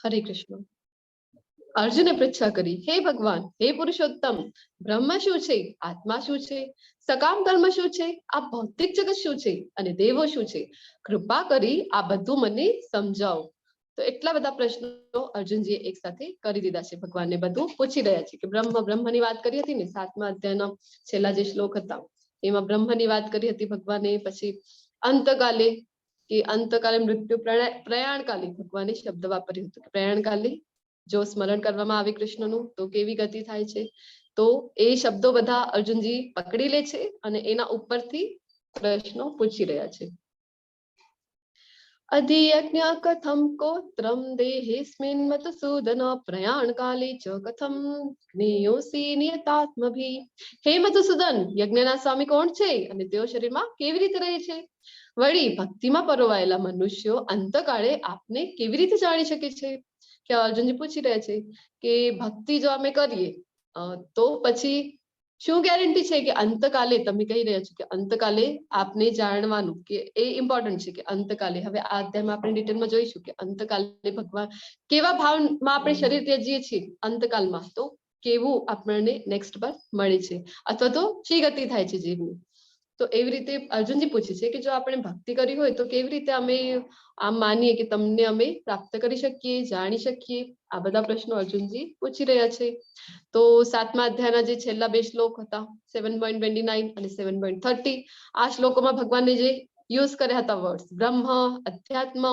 हरे कृष्ण। અર્જુને પૃચ્છા કરી, હે ભગવાન, હે પુરુષોત્તમ, બ્રહ્મ શું છે, આત્મા શું છે, સકામ કર્મ શું છે, આ ભૌતિક જગત શું છે અને દેવો શું છે? કૃપા કરી આ બધું મને સમજાવો. તો એટલા બધા પ્રશ્નો અર્જુનજીએ એક સાથે કરી દીધા છે. ભગવાનને બધું પૂછી રહ્યા છે કે બ્રહ્મની વાત કરી હતી ને 7મા અધ્યાયના છેલ્લા જે શ્લોક હતા એમાં બ્રહ્મની વાત કરી હતી ભગવાને. પછી અંતકાલે કે અંતકાલે મૃત્યુ પ્રયાણકાલે ભગવાને શબ્દ વાપર્યું હતું કે પ્રયાણકાલે જો સ્મરણ કરવામાં આવે કૃષ્ણનું તો કેવી ગતિ થાય છે. તો એ શબ્દો બધા અર્જુનજી પકડી લે છે અને એના ઉપરથી પ્રશ્નો પૂછી રહ્યા છે. અધિયજ્ઞ કથમ કોત્રમ દેહેસ્મિન મધુસૂદન પ્રયાણ કાલે ચ કથમ જ્ઞેયોસી નિયતાત્મભી. હે મધુસૂદન, યજ્ઞના સ્વામી કોણ છે અને તેઓ શરીરમાં કેવી રીતે રહે છે? વળી ભક્તિમાં પરોવાયેલા મનુષ્યો અંતકાળે આપને કેવી રીતે જાણી શકે છે? કે અર્જુનજી પૂછી રહ્યા છે કે ભક્તિ જો અમે કરીએ તો પછી શું ગેરંટી છે કે અંતકાલે, તમે કહી રહ્યા છો કે અંતકાલે આપને જાણવાનું, કે એ ઇમ્પોર્ટન્ટ છે કે અંતકાલે, હવે આ અધ્યાયમાં આપણે ડિટેલમાં જોઈશું કે અંતકાલે ભગવાન કેવા ભાવમાં આપણે શરીર ત્યજીએ છીએ અંતકાલમાં, તો કેવું આપણને નેક્સ્ટ બર્થ મળે છે અથવા તો શી ગતિ થાય છે જીવની. તો એવી રીતે અર્જુનજી પૂછે છે કે જો આપણે ભક્તિ કરી હોય તો કેવી રીતે અમે આમ માનીએ કે તમને અમે પ્રાપ્ત કરી શકીએ, જાણી શકીએ? આ બધા પ્રશ્નો અર્જુનજી પૂછી રહ્યા છે. તો 7મા અધ્યાયના જે છેલ્લા બે શ્લોક હતા 7.29 અને 7.30, આ શ્લોકોમાં ભગવાનને જે યુઝ કર્યા હતા વર્ડ્સ બ્રહ્મ, અધ્યાત્મ,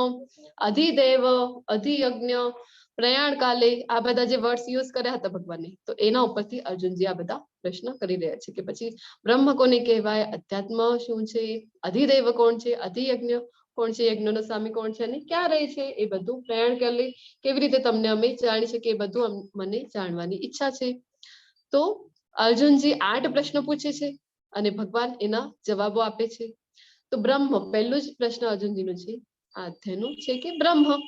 અધિદેવ, અધિયજ્ઞ, પ્રયાણ કાલે, આ બધા જે વર્ડ્સ યુઝ કર્યા હતા ભગવાને, તો એના ઉપરથી અર્જુનજી આ બધા પ્રશ્ન કરી રહ્યા છે કે પછી બ્રહ્મ કોને કહેવાય, અધ્યાત્મ શું છે, અધિદેવ કોણ છે, અધિયજ્ઞ કોણ છે, યજ્ઞનો સ્વામી કોણ છે અને ક્યાં રહે છે, એ બધું પ્રયાણ કાલે કેવી રીતે તમને અમે જાણી શકીએ, એ બધું મને જાણવાની ઈચ્છા છે. તો અર્જુનજી 8 પ્રશ્નો પૂછે છે અને ભગવાન એના જવાબો આપે છે. તો બ્રહ્મ, પહેલું જ પ્રશ્ન અર્જુનજીનું છે આ અધ્યાયનું છે કે બ્રહ્મ.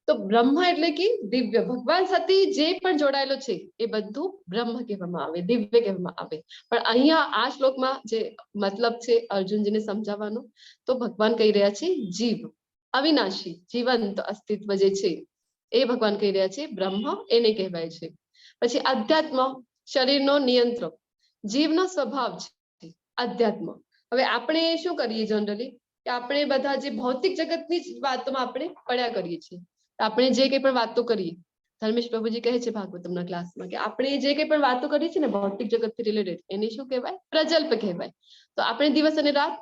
તો બ્રહ્મ એટલે કે દિવ્ય, ભગવાન સાથે જે પણ જોડાયેલો છે એ બધું બ્રહ્મ કહેવામાં આવે, દિવ્ય કહેવામાં આવે. પણ અહીંયા આ શ્લોકમાં જે મતલબ છે અર્જુનજીને સમજાવવાનો, તો ભગવાન કહી રહ્યા છે જીવ, અવિનાશી જીવંત અસ્તિત્વ જે છે એ ભગવાન કહી રહ્યા છે બ્રહ્મ, એને કહેવાય છે. પછી અધ્યાત્મ, શરીરનો નિયંત્રક, જીવનો સ્વભાવ છે અધ્યાત્મ. હવે આપણે શું કરીએ જનરલી કે આપણે બધા જે ભૌતિક જગતની જ વાતોમાં આપણે પડ્યા કરીએ છીએ. આપણે જે કંઈ પણ વાતો કરીએ, ધર્મેશ પ્રભુજી કહે છે ભાગવતમના ક્લાસમાં કે આપણે જે કંઈ પણ વાતો કરીએ છીએ ને ભૌતિક જગતથી રિલેટેડ, એને શું કહેવાય? પ્રજલ્પ કહેવાય. તો આપણે દિવસ અને રાત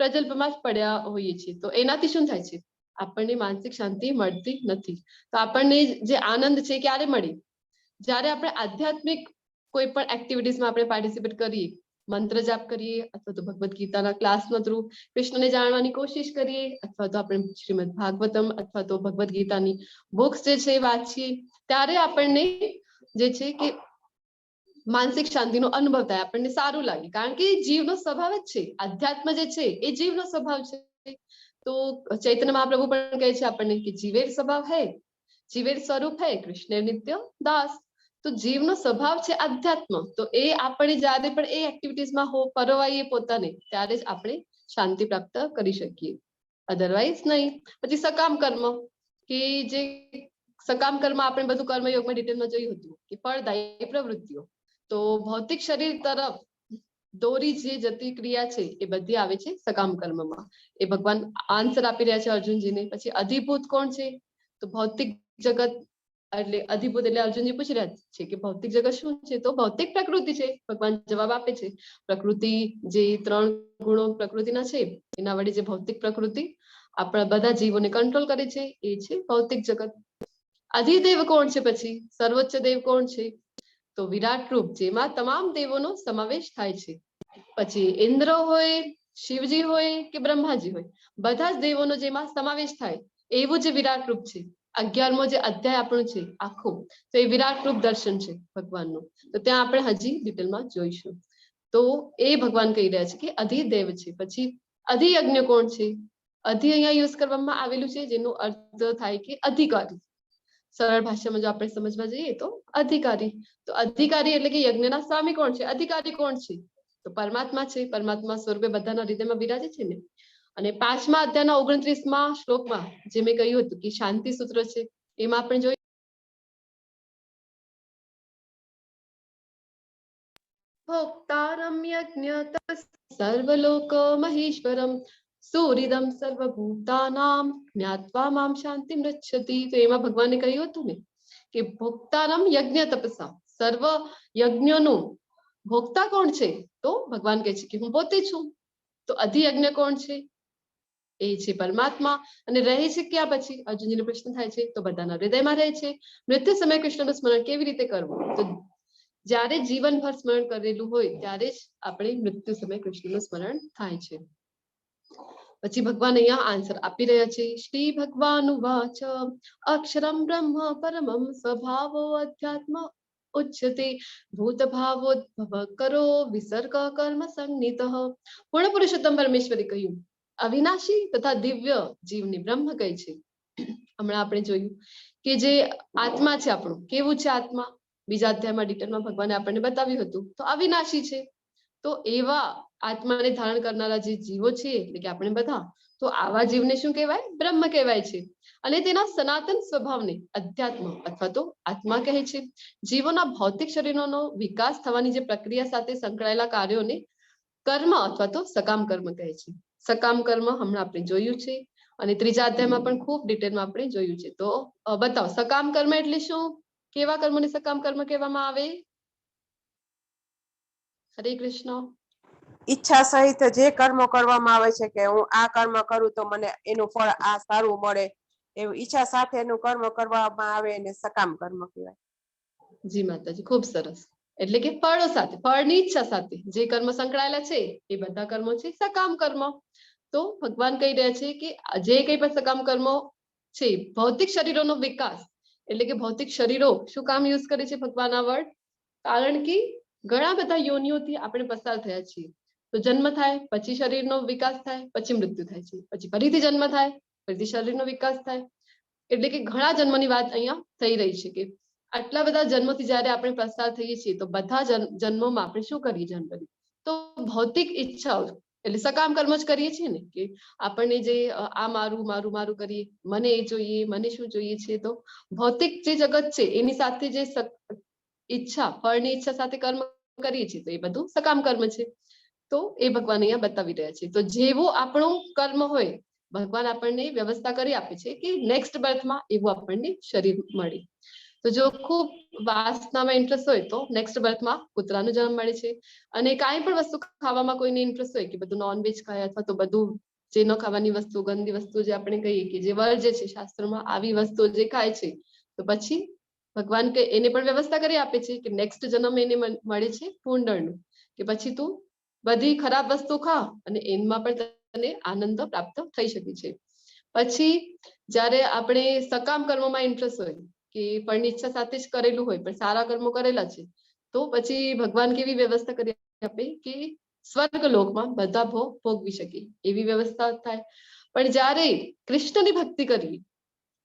પ્રજલ્પમાં જ પડ્યા હોઈએ છીએ. તો એનાથી શું થાય છે? આપણને માનસિક શાંતિ મળતી નથી. તો આપણને જે આનંદ છે ક્યારે મળે? જ્યારે આપણે આધ્યાત્મિક કોઈ પણ એક્ટિવિટીઝમાં આપણે પાર્ટિસિપેટ કરીએ, મંત્ર જાપ કરીએ અથવા તો ભગવદ્ ગીતાના ક્લાસના થ્રુ કૃષ્ણને જાણવાની કોશિશ કરીએ, અથવા તો આપણે શ્રીમદ ભાગવતમ અથવા તો ભગવદ્ ગીતાની બુક્સ જે છે વાંચીએ, ત્યારે આપણને જે છે કે માનસિક શાંતિનો અનુભવ થાય, આપણને સારું લાગે. કારણ કે જીવનો સ્વભાવ જ છે, અધ્યાત્મ જે છે એ જીવનો સ્વભાવ છે. તો ચૈતન્ય મહાપ્રભુ પણ કહે છે આપણને કે જીવેર સ્વભાવ હૈ, જીવેર સ્વરૂપ હૈ કૃષ્ણ નિત્ય દાસ. તો જીવનો સ્વભાવ છે અધ્યાત્મ. તો એ આપણે જ્યારે પણ એ એક્ટિવિટીઝમાં પરોવાઈએ પોતાને, ત્યારે જ આપણે શાંતિ પ્રાપ્ત કરી શકીએ, અધરવાઇઝ નહીં. પછી સકામ કર્મ, કે જે સકામ કર્મ આપણે બધું કર્મયોગમાં ડિટેલમાં જોયું હતું કે ફળદાયી પ્રવૃત્તિઓ. તો ભૌતિક શરીર તરફ દોરી જે જતી ક્રિયા છે એ બધી આવે છે સકામ કર્મમાં. એ ભગવાન આન્સર આપી રહ્યા છે અર્જુનજીને. પછી અધિભૂત કોણ છે? તો ભૌતિક જગત એટલે અધિભૂત એટલે અર્જુનજી પૂછી રહ્યા છે કે ભૌતિક જગત શું છે? તો ભૌતિક પ્રકૃતિ છે. ભગવાન જવાબ આપે છે પ્રકૃતિ, જે 3 ગુણો પ્રકૃતિના છે એના વડે જે ભૌતિક પ્રકૃતિ આપણા બધા જીવોને કંટ્રોલ કરે છે એ છે ભૌતિક જગત. અધિદેવ કોણ છે? પછી સર્વોચ્ચ દેવ કોણ છે? તો વિરાટ રૂપ, જેમાં તમામ દેવોનો સમાવેશ થાય છે. પછી ઇન્દ્ર હોય, શિવજી હોય કે બ્રહ્માજી હોય, બધા જ દેવોનો જેમાં સમાવેશ થાય એવું જે વિરાટ રૂપ છે. 11મો જે અધ્યાય આપણો છે આખો, તો એ વિરાટ રૂપ દર્શન છે ભગવાનનું. તો ત્યાં આપણે હજી ડિટેલમાં જોઈશું. તો એ ભગવાન કહી રહ્યા છે કે અધિદેવ છે. પછી અધિયજ્ઞ કોણ છે? અધિ અહીંયા યુઝ કરવામાં આવેલું છે જેનો અર્થ થાય કે અધિકારી. સરળ ભાષામાં જો આપણે સમજવા જઈએ તો અધિકારી. તો અધિકારી એટલે કે યજ્ઞના સ્વામી કોણ છે? અધિકારી કોણ છે? તો પરમાત્મા છે. પરમાત્મા સ્વરૂપે બધાના હૃદયમાં બિરાજે છે ને. અને 5મા અધ્યાયના 29મા શ્લોકમાં જે મેં કહ્યું હતું કે શાંતિ સૂત્ર છે, એમાં આપણે જોઈએ ભોક્તારમ યજ્ઞ સર્વલોક મહેશ્વરમ સુહૃદમ સર્વભૂતાનામ જ્ઞાત્વા મામ શાંતિ મૃચ્છતિ. તો એમાં ભગવાને કહ્યું હતું ને કે ભોક્તારમ યજ્ઞ તપસા, સર્વ યજ્ઞનું ભોક્તા કોણ છે? તો ભગવાન કહે છે કે હું પોતે છું. તો અધિયજ્ઞ કોણ છે? એ છે પરમાત્મા. અને રહે છે ક્યાં? પછી અર્જુનજીને પ્રશ્ન થાય છે. તો બધાના હૃદયમાં રહે છે. મૃત્યુ સમય કૃષ્ણનું સ્મરણ કેવી રીતે કરવું? તો જ્યારે જીવનભર સ્મરણ કરેલું હોય ત્યારે જ આપણે મૃત્યુ સમય કૃષ્ણનું સ્મરણ થાય છે. પછી ભગવાન અહીંયા આન્સર આપી રહ્યા છે. શ્રી ભગવાન વાચ અક્ષરમ બ્રહ્મ પરમમ સ્વભાવો અધ્યાત્મ ઉચ્યતે ભૂત ભાવોદ્ભવ કરો વિસર્ગ કર્મ સંનિત. પૂર્ણ પુરુષોત્તમ પરમેશ્વરે કહ્યું અવિનાશી તથા દિવ્ય જીવને બ્રહ્મ કહે છે. હમણાં આપણે જોયું કે જે આત્મા છે આપણું, કેવું છે આત્મા? બીજા અધ્યાયમાં ડિટેલમાં ભગવાને આપણને બતાવ્યું હતું. તો અવિનાશી છે. તો એવા આત્માને ધારણ કરનારા જે જીવો છે એટલે કે આપણે બધા, તો આવા જીવને શું કહેવાય? બ્રહ્મ કહેવાય છે. અને તેના સનાતન સ્વભાવને અધ્યાત્મ અથવા તો આત્મા કહે છે. જીવોના ભૌતિક શરીરોનો વિકાસ થવાની જે પ્રક્રિયા સાથે સંકળાયેલા કાર્યોને કર્મ અથવા તો સકામ કર્મ કહે છે. સકામ કર્મ હમણાં આપણે જોયું છે અને ત્રીજા અધ્યાયમાં પણ ખૂબ ડિટેલમાં આપણે જોયું છે. તો બતાવો સકામ કર્મ એટલે શું? કેવા કર્મને સકામ કર્મ કહેવામાં આવે? હરે કૃષ્ણ. ઈચ્છા સહિત જે કર્મો કરવામાં આવે છે કે હું આ કર્મ કરું તો મને એનું ફળ આ સારું મળે, એવું ઈચ્છા સાથે એનું કર્મ કરવામાં આવે એને સકામ કર્મ કહેવાય. જી માતાજી, ખૂબ સરસ. એટલે કે ફળો સાથે, ફળની ઈચ્છા સાથે જે કર્મ સંકળાયેલા છે એ બધા કર્મો છે સકામ કર્મ. તો ભગવાન કહી રહ્યા છે કે જે કંઈ પણ સકામ કર્મો છે, ભૌતિક શરીરોનો વિકાસ, એટલે કે ભૌતિક શરીરો શું કામ યુઝ કરે છે ભગવાન આ વર્ડ? કારણ કે ઘણા બધા યોનિઓથી આપણે પસાર થયા છીએ. તો જન્મ થાય, પછી શરીરનો વિકાસ થાય, પછી મૃત્યુ થાય છે, પછી ફરીથી જન્મ થાય, ફરીથી શરીરનો વિકાસ થાય. એટલે કે ઘણા જન્મની વાત અહીંયા થઈ રહી છે કે આટલા બધા જન્મોથી જ્યારે આપણે પસાર થઈએ છીએ તો બધા જન્મોમાં આપણે શું કરીએ? જનરલી તો ભૌતિક ઈચ્છાઓ એટલે સકામ કર્મ જ કરીએ છીએ ને, કે આપણને જે આ મારું મારું મારું કરીએ, મને એ જોઈએ, મને શું જોઈએ છે. તો ભૌતિક જે જગત છે એની સાથે જે ઈચ્છા, ફળની ઈચ્છા સાથે કર્મ કરીએ છીએ તો એ બધું સકામ કર્મ છે. તો એ ભગવાન અહીંયા બતાવી રહ્યા છે. તો જેવું આપણું કર્મ હોય, ભગવાન આપણને વ્યવસ્થા કરી આપે છે કે નેક્સ્ટ બર્થમાં એવું આપણને શરીર મળે. તો જો ખૂબ વાસનામાં ઇન્ટરેસ્ટ હોય તો નેક્સ્ટ બર્થમાં કૂતરાનો જન્મ મળે છે. અને કાંઈ પણ વસ્તુ ખાવામાં કોઈને ઇન્ટરેસ્ટ હોય કે બધું નોનવેજ ખાય અથવા તો બધું જે ન ખાવાની વસ્તુ, ગંદી વસ્તુ જે આપણે કહીએ કે જે વર્જ્ય છે શાસ્ત્રોમાં, આવી વસ્તુ જે ખાય છે તો પછી ભગવાન કે એને પણ વ્યવસ્થા કરી આપે છે કે નેક્સ્ટ જન્મ એને મળે છે પુંડળનું, કે પછી તું બધી ખરાબ વસ્તુ ખા અને એમાં પણ તને આનંદ પ્રાપ્ત થઈ શકે છે. પછી જ્યારે આપણે સકામ કર્મમાં ઇન્ટરેસ્ટ હોય કે ફળની ઈચ્છા સાથે જ કરેલું હોય પણ સારા કર્મો કરેલા છે, તો પછી ભગવાન કેવી વ્યવસ્થા કરી આપે કે સ્વર્ગ લોકમાં બધા ભોગ ભોગવી શકે એવી વ્યવસ્થા થાય. પણ જ્યારે કૃષ્ણની ભક્તિ કરવી,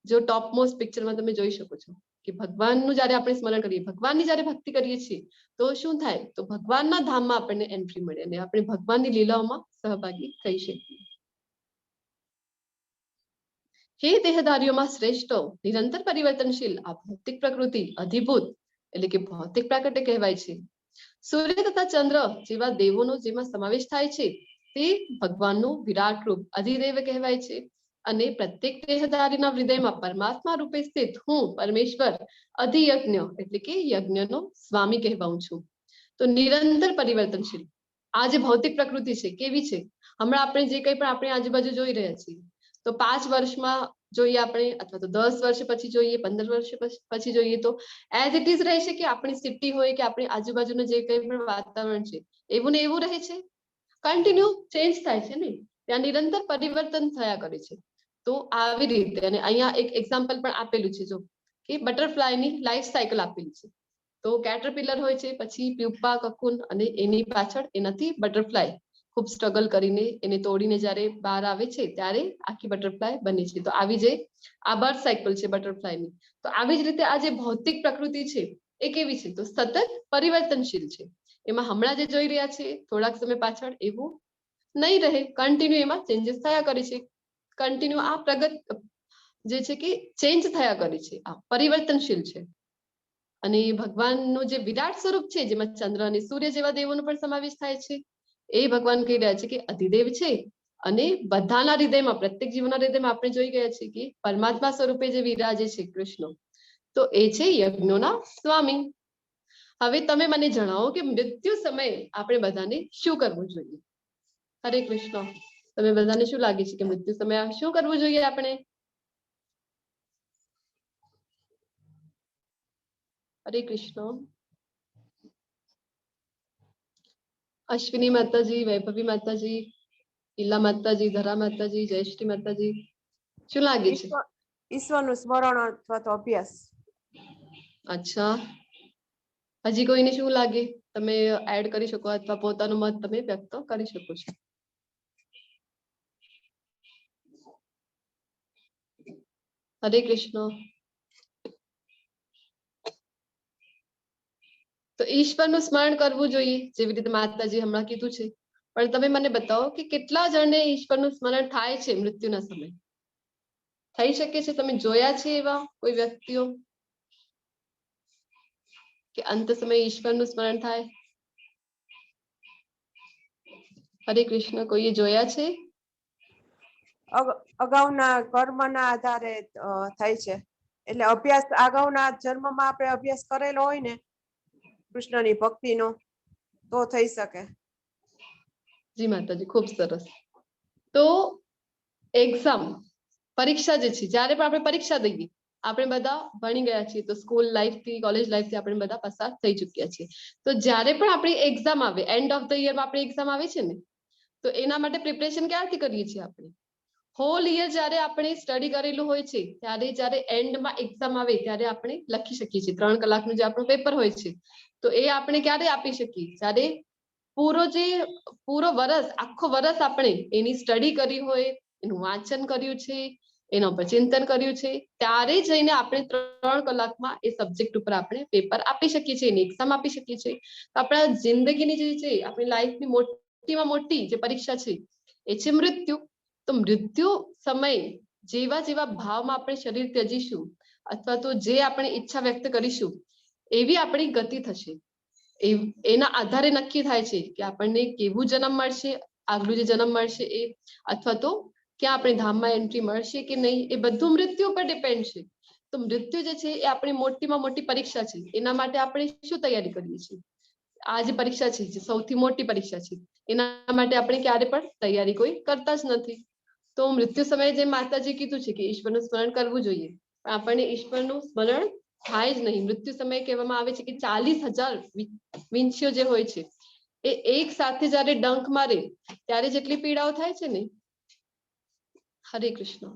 જો ટોપ મોસ્ટ પિક્ચરમાં તમે જોઈ શકો છો કે ભગવાનનું જ્યારે આપણે સ્મરણ કરીએ, ભગવાનની જ્યારે ભક્તિ કરીએ છીએ તો શું થાય? તો ભગવાનના ધામમાં આપણને એન્ટ્રી મળે અને આપણે ભગવાનની લીલાઓમાં સહભાગી થઈ શકીએ. હે દેહધારીઓમાં શ્રેષ્ઠ, નિરંતર પરિવર્તનશીલ આ ભૌતિક પ્રકૃતિ અધિભૂત એટલે કે ભૌતિક પ્રાકટ્ય કહેવાય છે. સૂર્ય તથા ચંદ્ર જેવા દેવોનો જેમાં સમાવેશ થાય છે તે ભગવાનનું વિરાટ રૂપ અધિદેવ કહેવાય છે. અને પ્રત્યેક દેહધારીના હૃદયમાં પરમાત્મા રૂપે સ્થિત હું પરમેશ્વર અધિયજ્ઞ એટલે કે યજ્ઞનો સ્વામી કહેવાઉં છું. તો નિરંતર પરિવર્તનશીલ આ જે ભૌતિક પ્રકૃતિ છે કેવી છે? હમણાં આપણે જે કંઈ પણ આપણે આજુબાજુ જોઈ રહ્યા છીએ તો 5 વર્ષમાં જોઈએ આપણે અથવા તો 10 વર્ષ પછી જોઈએ, 15 વર્ષ પછી જોઈએ તો એઝ ઇટ ઇઝ રહેશે કે આપણી સિટી હોય કે આપણી આજુબાજુનું જે કંઈ પણ વાતાવરણ છે એવું ને એવું રહે છે? કન્ટિન્યુ ચેન્જ થાય છે ને, ત્યાં નિરંતર પરિવર્તન થયા કરે છે. તો આવી રીતે અને અહીંયા એક એક્ઝામ્પલ પણ આપેલું છે જો કે બટરફ્લાયની લાઈફ સાયકલ આપેલી છે. તો કેટરપિલર હોય છે, પછી પ્યુપા, કકુન અને એની પાછળ એનાથી બટરફ્લાય ખૂબ સ્ટ્રગલ કરીને એને તોડીને જ્યારે બહાર આવે છે ત્યારે આખી બટરફ્લાય બને છે. તો આવી જે આ બર્થ સાયકલ છે બટરફ્લાયની, તો આવી જ રીતે આ જે ભૌતિક પ્રકૃતિ છે એ કેવી છે? તો સતત પરિવર્તનશીલ છે. એમાં હમણાં જે જોઈ રહ્યા છે થોડાક સમય પાછળ એવું નહીં રહે, કન્ટિન્યુ એમાં ચેન્જીસ થયા કરે છે. કન્ટિન્યુ આ જે છે કે ચેન્જ થયા કરે છે, આ પરિવર્તનશીલ છે. અને ભગવાનનું જે વિરાટ સ્વરૂપ છે જેમાં ચંદ્ર અને સૂર્ય જેવા દેવોનો પણ સમાવેશ થાય છે, એ ભગવાન કહી રહ્યા છે કે અધિદેવ છે. અને બધાના હૃદયમાં, પ્રત્યેક જીવના હૃદયમાં આપણે જોઈ ગયા છીએ કે પરમાત્મા સ્વરૂપે જે વિરાજે છે કૃષ્ણ, તો એ છે યજ્ઞોના સ્વામી. હવે તમે મને જણાવો કે મૃત્યુ સમયે આપણે બધાને શું કરવું જોઈએ? હરે કૃષ્ણ. તમે બધાને શું લાગે છે કે મૃત્યુ સમયે શું કરવું જોઈએ આપણે? હરે કૃષ્ણ. અશ્વિની માતાજી, વૈભવી માતાજી, ઈલા માતાજી, ધરા માતાજી, જયશ્રી માતાજી, શું લાગે છે? ઈશ્વરનું સ્મરણ અથવા તો અભ્યાસ. અચ્છા, હજી કોઈને શું લાગે? તમે એડ કરી શકો અથવા પોતાનું મત તમે વ્યક્ત કરી શકો છો. હરે કૃષ્ણ. તો ઈશ્વરનું સ્મરણ કરવું જોઈએ, જેવી રીતે માતાજી હમણાં કીધું છે. પણ તમે મને બતાવો કે કેટલા જણને ઈશ્વરનું સ્મરણ થાય છે મૃત્યુના સમયે? થઈ શકે છે? તમે જોયા છે એવા કોઈ વ્યક્તિઓ કે અંત સમયે ઈશ્વરનું સ્મરણ થાય? હરે કૃષ્ણ. કોઈએ જોયા છે? અગાઉના કર્મના આધારે થાય છે. એટલે અભ્યાસ અગાઉના જન્મમાં આપણે અભ્યાસ કરેલો હોય ને કૃષ્ણની ભક્તિનો, તો થઈ શકે. જી માતાજી, ખૂબ સરસ. તો એક્ઝામ, પરીક્ષા જે છે, જ્યારે પણ આપણે પરીક્ષા દઈએ, આપણે બધા ભણી ગયા છીએ, તો સ્કૂલ લાઈફથી, કોલેજ લાઈફથી આપણે બધા પસાર થઈ ચુક્યા છીએ. તો જ્યારે પણ આપણી એક્ઝામ આવે, એન્ડ ઓફ ધ યરમાં આપણી એક્ઝામ આવે છે ને, તો એના માટે પ્રિપરેશન ક્યારથી કરીએ છીએ આપણે? હોલ યર જ્યારે આપણે સ્ટડી કરેલું હોય છે, ત્યારે જ્યારે એન્ડમાં એક્ઝામ આવે ત્યારે આપણે લખી શકીએ છીએ. 3 કલાકનું જે આપણું પેપર હોય છે, તો એ આપણે ક્યારે આપી શકીએ? જ્યારે પૂરો વરસ, આખો વરસ આપણે એની સ્ટડી કરી હોય, એનું વાંચન કર્યું છે, એના પર ચિંતન કર્યું છે, ત્યારે જઈને આપણે 3 કલાકમાં એ સબ્જેક્ટ ઉપર આપણે પેપર આપી શકીએ છીએ, એની એક્ઝામ આપી શકીએ છીએ. આપણા જિંદગીની જે છે, આપણી લાઈફની મોટીમાં મોટી જે પરીક્ષા છે, એ છે મૃત્યુ. તો મૃત્યુ સમય જેવા જેવા ભાવમાં આપણે શરીર ત્યજીશું, અથવા તો જે આપણે ઈચ્છા વ્યક્ત કરીશું, એવી આપણી ગતિ થશે. એના આધારે નક્કી થાય છે કે આપણને કેવું જન્મ મળશે, આગલું જે જન્મ મળશે એ, અથવા તો ક્યાં આપણે ધામમાં એન્ટ્રી મળશે કે નહીં, એ બધું મૃત્યુ પર ડિપેન્ડ છે. તો મૃત્યુ જે છે એ આપણી મોટીમાં મોટી પરીક્ષા છે. એના માટે આપણે શું તૈયારી કરીએ છીએ? આ જે પરીક્ષા છે, જે સૌથી મોટી પરીક્ષા છે, એના માટે આપણે ક્યારે પણ તૈયારી કોઈ કરતા જ નથી. તો મૃત્યુ સમયે જે માતાજી કીધું છે કે ઈશ્વરનું સ્મરણ કરવું જોઈએ, પણ આપણને ઈશ્વરનું સ્મરણ થાય જ નહીં. મૃત્યુ સમયે કહેવામાં આવે છે કે 40,000 વિંછીઓ જે હોય છે, એ એક સાથે જ્યારે ડંખ મારે ત્યારે જેટલી પીડાઓ થાય છે ને, હરે કૃષ્ણ,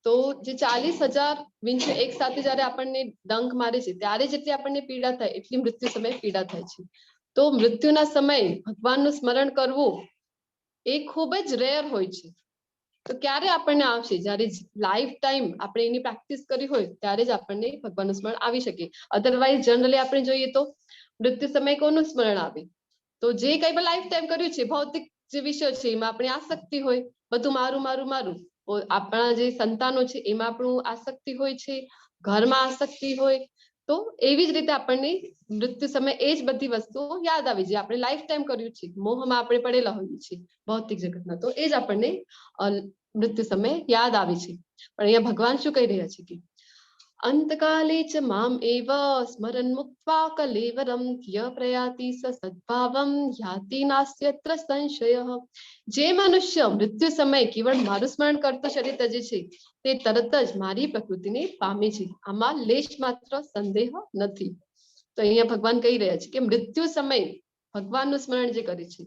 તો જે 40,000 વિંછીઓ એક સાથે જ્યારે આપણને ડંખ મારે છે, ત્યારે જેટલી આપણને પીડા થાય, એટલી મૃત્યુ સમયે પીડા થાય છે. તો મૃત્યુના સમયે ભગવાનનું સ્મરણ કરવું એ ખૂબ જ રેર હોય છે. તો ક્યારે આપણને આવશે? જ્યારે લાઈફ ટાઈમ આપણે એની પ્રેક્ટિસ કરી હોય, ત્યારે જ આપણને ભગવાનનું સ્મરણ આવી શકે. અધરવાઇઝ જનરલી આપણે જોઈએ તો મૃત્યુ સમયે કોનું સ્મરણ આવે? તો જે કંઈ પણ લાઈફ ટાઈમ કર્યું છે, ભૌતિક જે વિષય છે, એમાં આપણે આસક્તિ હોય, બધું મારું મારું મારું. આપણા જે સંતાનો છે એમાં આપણું આસક્તિ હોય છે, ઘરમાં આસક્તિ હોય. તો એવી જ રીતે આપણને મૃત્યુ સમયે એ જ બધી વસ્તુઓ યાદ આવે, જે આપણે લાઈફ ટાઈમ કર્યું છે, મોહમાં આપણે પડેલા હોઈએ છીએ ભૌતિક જગતના, તો એ જ આપણને મૃત્યુ સમયે યાદ આવે છે. પણ અહીંયા ભગવાન શું કહી રહ્યા છે કે અંતકાલે ચ મામ એવ સ્મરન મુક્ત્વા કલેવરમ ય પ્રયાતિ સ સદ્ભાવમ યાતિ નાસ્યત્ર સંશયઃ. જે મનુષ્ય મૃત્યુ સમયે કેવળ મારું સ્મરણ કરતો શરીર ત્યજે છે, તે તરત જ મારી પ્રકૃતિને પામે છે. આમાં લેશ માત્ર સંદેહ નથી. તો અહીંયા ભગવાન કહી રહ્યા છે કે મૃત્યુ સમયે ભગવાનનું સ્મરણ જે કરે છે,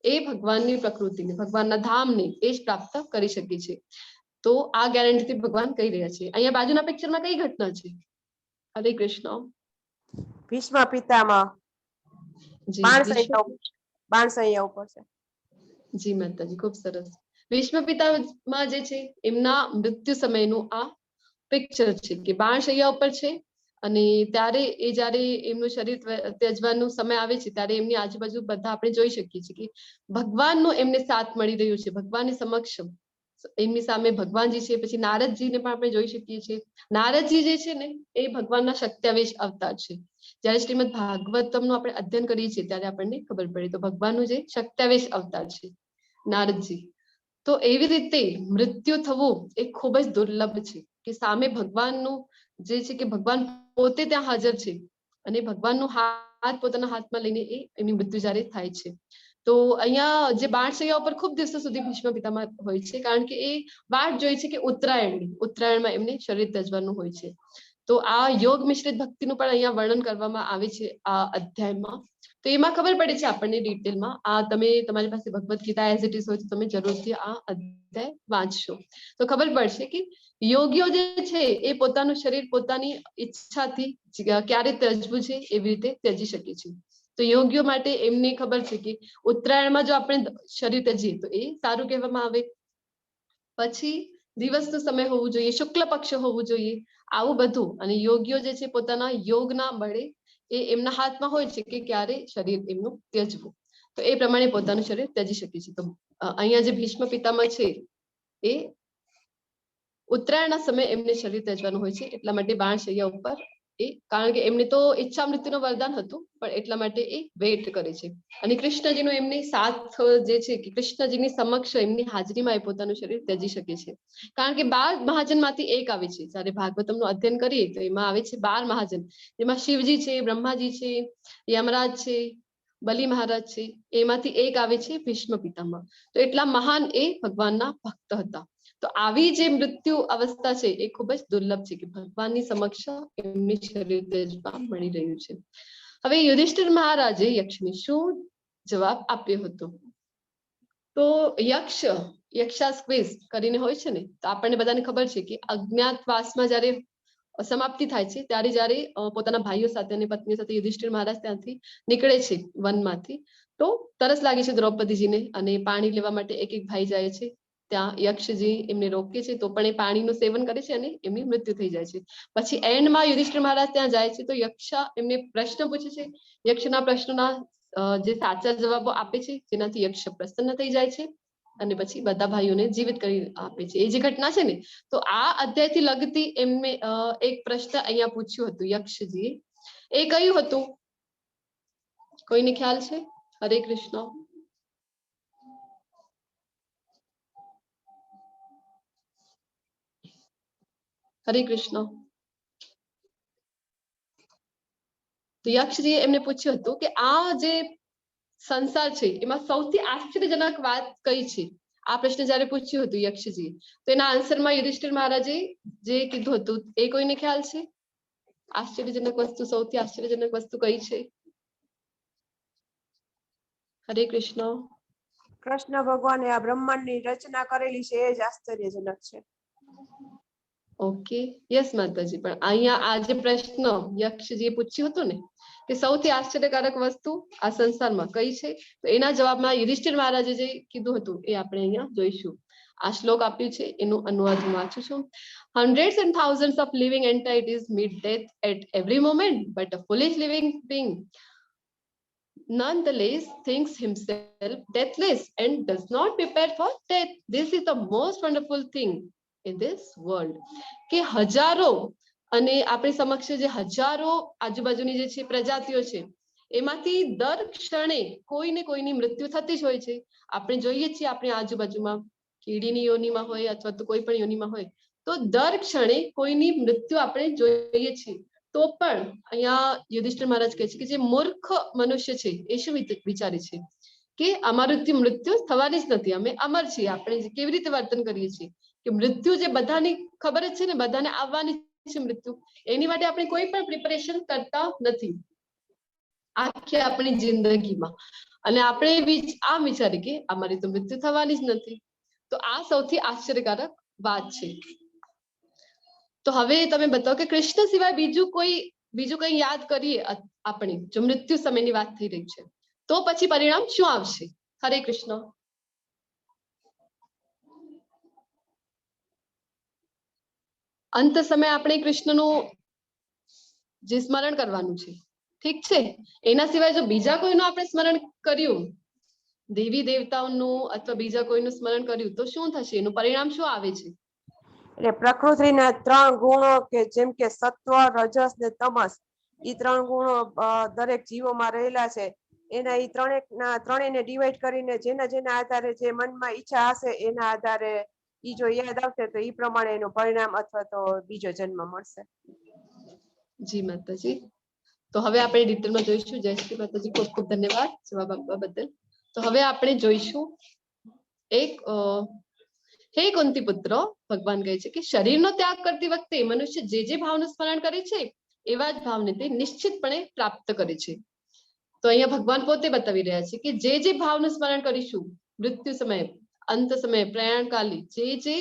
એ ભગવાનની પ્રકૃતિને, ભગવાનના ધામને એ જ પ્રાપ્ત કરી શકે છે. તો આ ગેરંટીથી ભગવાન કહી રહ્યા છે. અહીંયા બાજુના પિક્ચરમાં કઈ ઘટના છે? હરે કૃષ્ણ. ભીષ્મ પિતામહ બાણસૈયા ઉપર છે. જી માતાજી, ખૂબ સરસ. ભીષ્મ પિતામહ જે છે, એમના મૃત્યુ સમયનું આ પિક્ચર છે કે બાણશૈયા ઉપર છે, અને ત્યારે એ જ્યારે એમનું શરીર ત્યજવાનો સમય આવે છે, ત્યારે એમની આજુબાજુ બધા આપણે જોઈ શકીએ છીએ કે ભગવાનનો એમને સાથ મળી રહ્યું છે. ભગવાનની સમક્ષ એમની સામે ભગવાનજી છે, પછી નારદજીને પણ આપણે જોઈ શકીએ છીએ. નારદજી જે છે ને એ ભગવાનના શક્ત્યાવેશ અવતાર છે. જ્યારે શ્રીમદ ભાગવતમનું આપણે અધ્યયન કરીએ છીએ ત્યારે આપણને ખબર પડે તો ભગવાનનું જે શક્ત્યાવેશ અવતાર છે નારદજી. તો એવી રીતે મૃત્યુ થવું એ ખૂબ જ દુર્લભ છે કે સામે ભગવાનનું જે છે કે ભગવાન પોતે ત્યાં હાજર છે અને ભગવાનનું હાથ પોતાના હાથમાં લઈને એમની મૃત્યુ જ્યારે થાય છે. તો અહીંયા જે બાણશૈયા ઉપર ખૂબ દિવસો સુધી ભીષ્મ પિતામહ હોય છે, કારણ કે એ વાટ જોઈ છે કે ઉત્તરાયણમાં એમને શરીર ત્યજવાનું હોય છે. તો આ યોગ મિશ્રિત ભક્તિનું પણ અહીંયા વર્ણન કરવામાં આવે છે આ અધ્યાયમાં. તો એમાં ખબર પડે છે આપણને ડિટેલમાં. આ તમે તમારી પાસે Bhagavad Gita as it is હોય તો તમે જરૂરથી આ અધ્યાય વાંચશો તો ખબર પડશે કે યોગીઓ જે છે એ પોતાનું શરીર પોતાની ઈચ્છાથી ક્યારે ત્યજવું છે એવી રીતે ત્યજી શકે છે. તો યોગીઓ માટે એમને ખબર છે કે ઉત્તરાયણમાં જો આપણે શરીર ત્યજીએ તો એ સારું કહેવામાં આવે. પછી દિવસનો સમય હોવું જોઈએ, શુક્લ પક્ષ હોવું જોઈએ, આવું બધું. અને યોગીઓ જે છે પોતાના યોગના બળે એ એમના હાથમાં હોય છે કે ક્યારે શરીર એમનું ત્યજવું. તો એ પ્રમાણે પોતાનું શરીર ત્યજી શકે છે. તો અહીંયા જે ભીષ્મ પિતામહ છે એ ઉત્તરાયણના સમયે એમને શરીર ત્યજવાનું હોય છે. એટલા માટે બાણશૈયા ઉપર કારણ કે એમને તો ઈચ્છા મૃત્યુનું વરદાન હતું પણ એટલા માટે એ વેઇટ કરે છે. અને કૃષ્ણજીનો એમની સાથ જે છે કે કૃષ્ણજીની સમક્ષ એમની હાજરીમાં એ પોતાનું શરીર ત્યજી શકે છે. કારણ કે 12 મહાજનમાંથી એક આવે છે. જ્યારે ભાગવતમનું અધ્યયન કરીએ તો એમાં આવે છે 12 મહાજન, જેમાં શિવજી છે, બ્રહ્માજી છે, યમરાજ છે, બલિ મહારાજ છે, એમાંથી એક આવે છે ભીષ્મ પિતામહ. તો એટલા મહાન એ ભગવાનના ભક્ત હતા. તો આવી જે મૃત્યુ અવસ્થા છે એ ખૂબ જ દુર્લભ છે કે ભગવાનની સમક્ષ એમની શરીર ત્યજવા મળી રહ્યું છે. હવે યુધિષ્ઠિર મહારાજે યક્ષને શું જવાબ આપ્યો હતો? તો યક્ષાસ ક્વિઝ કરીને હોય છે ને, તો આપણને બધાને ખબર છે કે અજ્ઞાતવાસમાં જ્યારે સમાપ્તિ થાય છે ત્યારે જ્યારે પોતાના ભાઈઓ સાથે અને પત્નીઓ સાથે યુધિષ્ઠિર મહારાજ ત્યાંથી નીકળે છે વનમાંથી, તો તરસ લાગે છે દ્રૌપદીજીને અને પાણી લેવા માટે એક એક ભાઈ જાય છે. ત્યાં યક્ષજી એમને રોકે છે તો પણ એ પાણીનું સેવન કરે છે અને એમની મૃત્યુ થઈ જાય છે. પછી એન્ડમાં યુધિષ્ઠિર મહારાજ ત્યાં જાય છે તો યક્ષા એમને પ્રશ્ન પૂછે છે. યક્ષના પ્રશ્નોના જે સાચા જવાબો આપે છે જેનાથી યક્ષ પ્રસન્ન થઈ જાય છે અને પછી બધા ભાઈઓને જીવિત કરી આપે છે. એ જે ઘટના છે ને, તો આ અધ્યાયથી લગતી એમને એક પ્રશ્ન અહીંયા પૂછ્યું હતું યક્ષજીએ. એ કયું હતું? કોઈને ખ્યાલ છે? હરે કૃષ્ણ. હરે કૃષ્ણ. તો યક્ષજીએ એમને પૂછ્યું હતું કે આ જે સંસાર છે એમાં સૌથી આશ્ચર્યજનક વાત કઈ છે? આ પ્રશ્ન જ્યારે પૂછ્યું હતું યક્ષજીએ તો એના આન્સરમાં યુધિષ્ઠિર મહારાજે જે કીધું હતું એ કોઈને ખ્યાલ છે? આશ્ચર્યજનક વસ્તુ, સૌથી આશ્ચર્યજનક વસ્તુ કઈ છે? હરે કૃષ્ણ. કૃષ્ણ ભગવાને આ બ્રહ્માંડની રચના કરેલી છે એ જ આશ્ચર્યજનક છે. ઓકે, યસ માતાજી. પણ અહીંયા આ જે પ્રશ્ન યક્ષજીએ પૂછ્યું હતું ને કે સૌથી આશ્ચર્યકારક વસ્તુ આ સંસારમાં કઈ છે, તો એના જવાબમાં યુધિષ્ઠિર મહારાજે જે કીધું હતું એ આપણે અહીંયા જોઈશું. આ શ્લોક આપ્યું છે એનું અનુવાદ હું વાંચું છું. Hundreds and thousands of living entities meet death at every moment, but a foolish living being nonetheless thinks himself deathless and does not prepare for death. This is the most wonderful thing in this world. કે હજારો અને આપણી સમક્ષ જે હજારો આજુબાજુની જે છે પ્રજાતિઓ છે એમાંથી દર ક્ષણે કોઈને કોઈની મૃત્યુ થતી જ હોય છે. આપણે જોઈએ છીએ આપણી આજુબાજુમાં કીડીની યોનિમાં હોય અથવા તો કોઈ પણ યોનિમાં હોય તો દર ક્ષણે કોઈની મૃત્યુ આપણે જોઈએ છીએ. તો પણ અહીંયા યુધિષ્ઠિર મહારાજ કહે છે કે જે મૂર્ખ મનુષ્ય છે એ શું વિચારે છે કે અમારું મૃત્યુ થવાની જ નથી, અમે અમર છીએ. આપણે કેવી રીતે વર્તન કરીએ છીએ કે મૃત્યુ જે બધાની ખબર જ છે ને, બધાને આવવાની છે મૃત્યુ, એની માટે આપણે કોઈ પણ પ્રિપેરેશન કરતા નથી આખી આપણી જિંદગીમાં. અને આપણે આમ વિચારીએ કે અમારી તો મૃત્યુ થવાની જ નથી. તો આ સૌથી આશ્ચર્યકારક વાત છે. તો હવે તમે બતાવો કે કૃષ્ણ સિવાય બીજું કંઈ યાદ કરીએ આપણે, જો મૃત્યુ સમયની વાત થઈ રહી છે તો પછી પરિણામ શું આવશે? હરે કૃષ્ણ. અંત સમય આપણે કૃષ્ણનું જે સ્મરણ કરવાનું છે, ઠીક છે. એના સિવાય જો બીજા કોઈનું આપણે સ્મરણ કર્યું દેવી દેવતાઓનું અથવા બીજા કોઈનું સ્મરણ કર્યું તો શું થશે, એનું પરિણામ શું આવે છે? એટલે પ્રકૃતિના 3 ગુણો કે જેમ કે સત્વ, રજસ ને તમસ, ઈ 3 ગુણો દરેક જીવોમાં રહેલા છે. એના ઈ ત્રણેયને ડિવાઈડ કરીને જેના આધારે જે મનમાં ઈચ્છા હશે એના આધારે ઈ જો યાદ આવશે તો ઈ પ્રમાણે એનું પરિણામ અથવા તો બીજો જન્મ મળશે. જી માતાજી. તો હવે આપણે ડિટેલમાં જોઈશું. જય શ્રી માતાજી, ખૂબ ખૂબ ધન્યવાદ જવાબ આપવા બદલ. તો હવે આપણે જોઈશું એક હે કુંતી પુત્ર, ભગવાન કહે છે કે શરીરનો ત્યાગ કરતી વખતે મનુષ્ય જે ભાવનું સ્મરણ કરે છે એવા જ ભાવને તે નિશ્ચિતપણે પ્રાપ્ત કરે છે. તો અહીંયા ભગવાન પોતે બતાવી રહ્યા છે કે જે ભાવનું સ્મરણ કરીશું મૃત્યુ સમયે, અંત સમયે, પ્રયાણકાલી, જે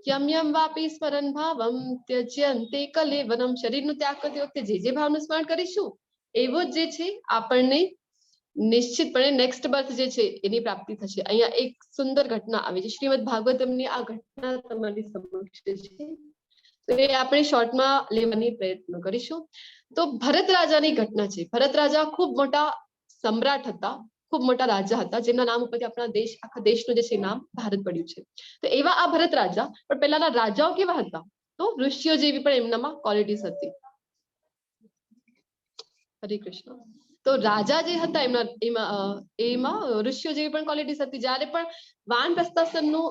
યમ યમ વાપી સ્મરણ ભાવમ ત્યજ્યંતે કલેવરમ, શરીરનો ત્યાગ કરતી વખતે જે ભાવનું સ્મરણ કરીશું એવો જ જે છે આપણને નિશ્ચિતપણે નેક્સ્ટ બર્થ જે છે એની પ્રાપ્તિ થશે. અહીંયા એક સુંદર ઘટના આવી છે શ્રીમદ ભાગવતમની. આ ઘટના તમારી સમક્ષ છે તો એ આપણે શોર્ટમાં લેવાની પ્રયત્ન કરીશું. તો ભરત રાજાની ઘટના છે. ભરત રાજા ખૂબ મોટા સમ્રાટ હતા, ખૂબ મોટા રાજા હતા, જેમના નામ ઉપરથી આપણા દેશ, આખા દેશનું જે છે નામ ભારત પડ્યું છે. તો એવા આ ભરત રાજા, પણ પહેલાના રાજાઓ કેવા હતા? તો ઋષિઓ જેવી પણ એમનામાં ક્વોલિટીઝ હતી. હરે કૃષ્ણ. તો રાજા જે હતા એમાં ઋષિઓ જેવી પણ ક્વોલિટીઝ હતી. જ્યારે પણ વાનપ્રસ્થાશ્રમનો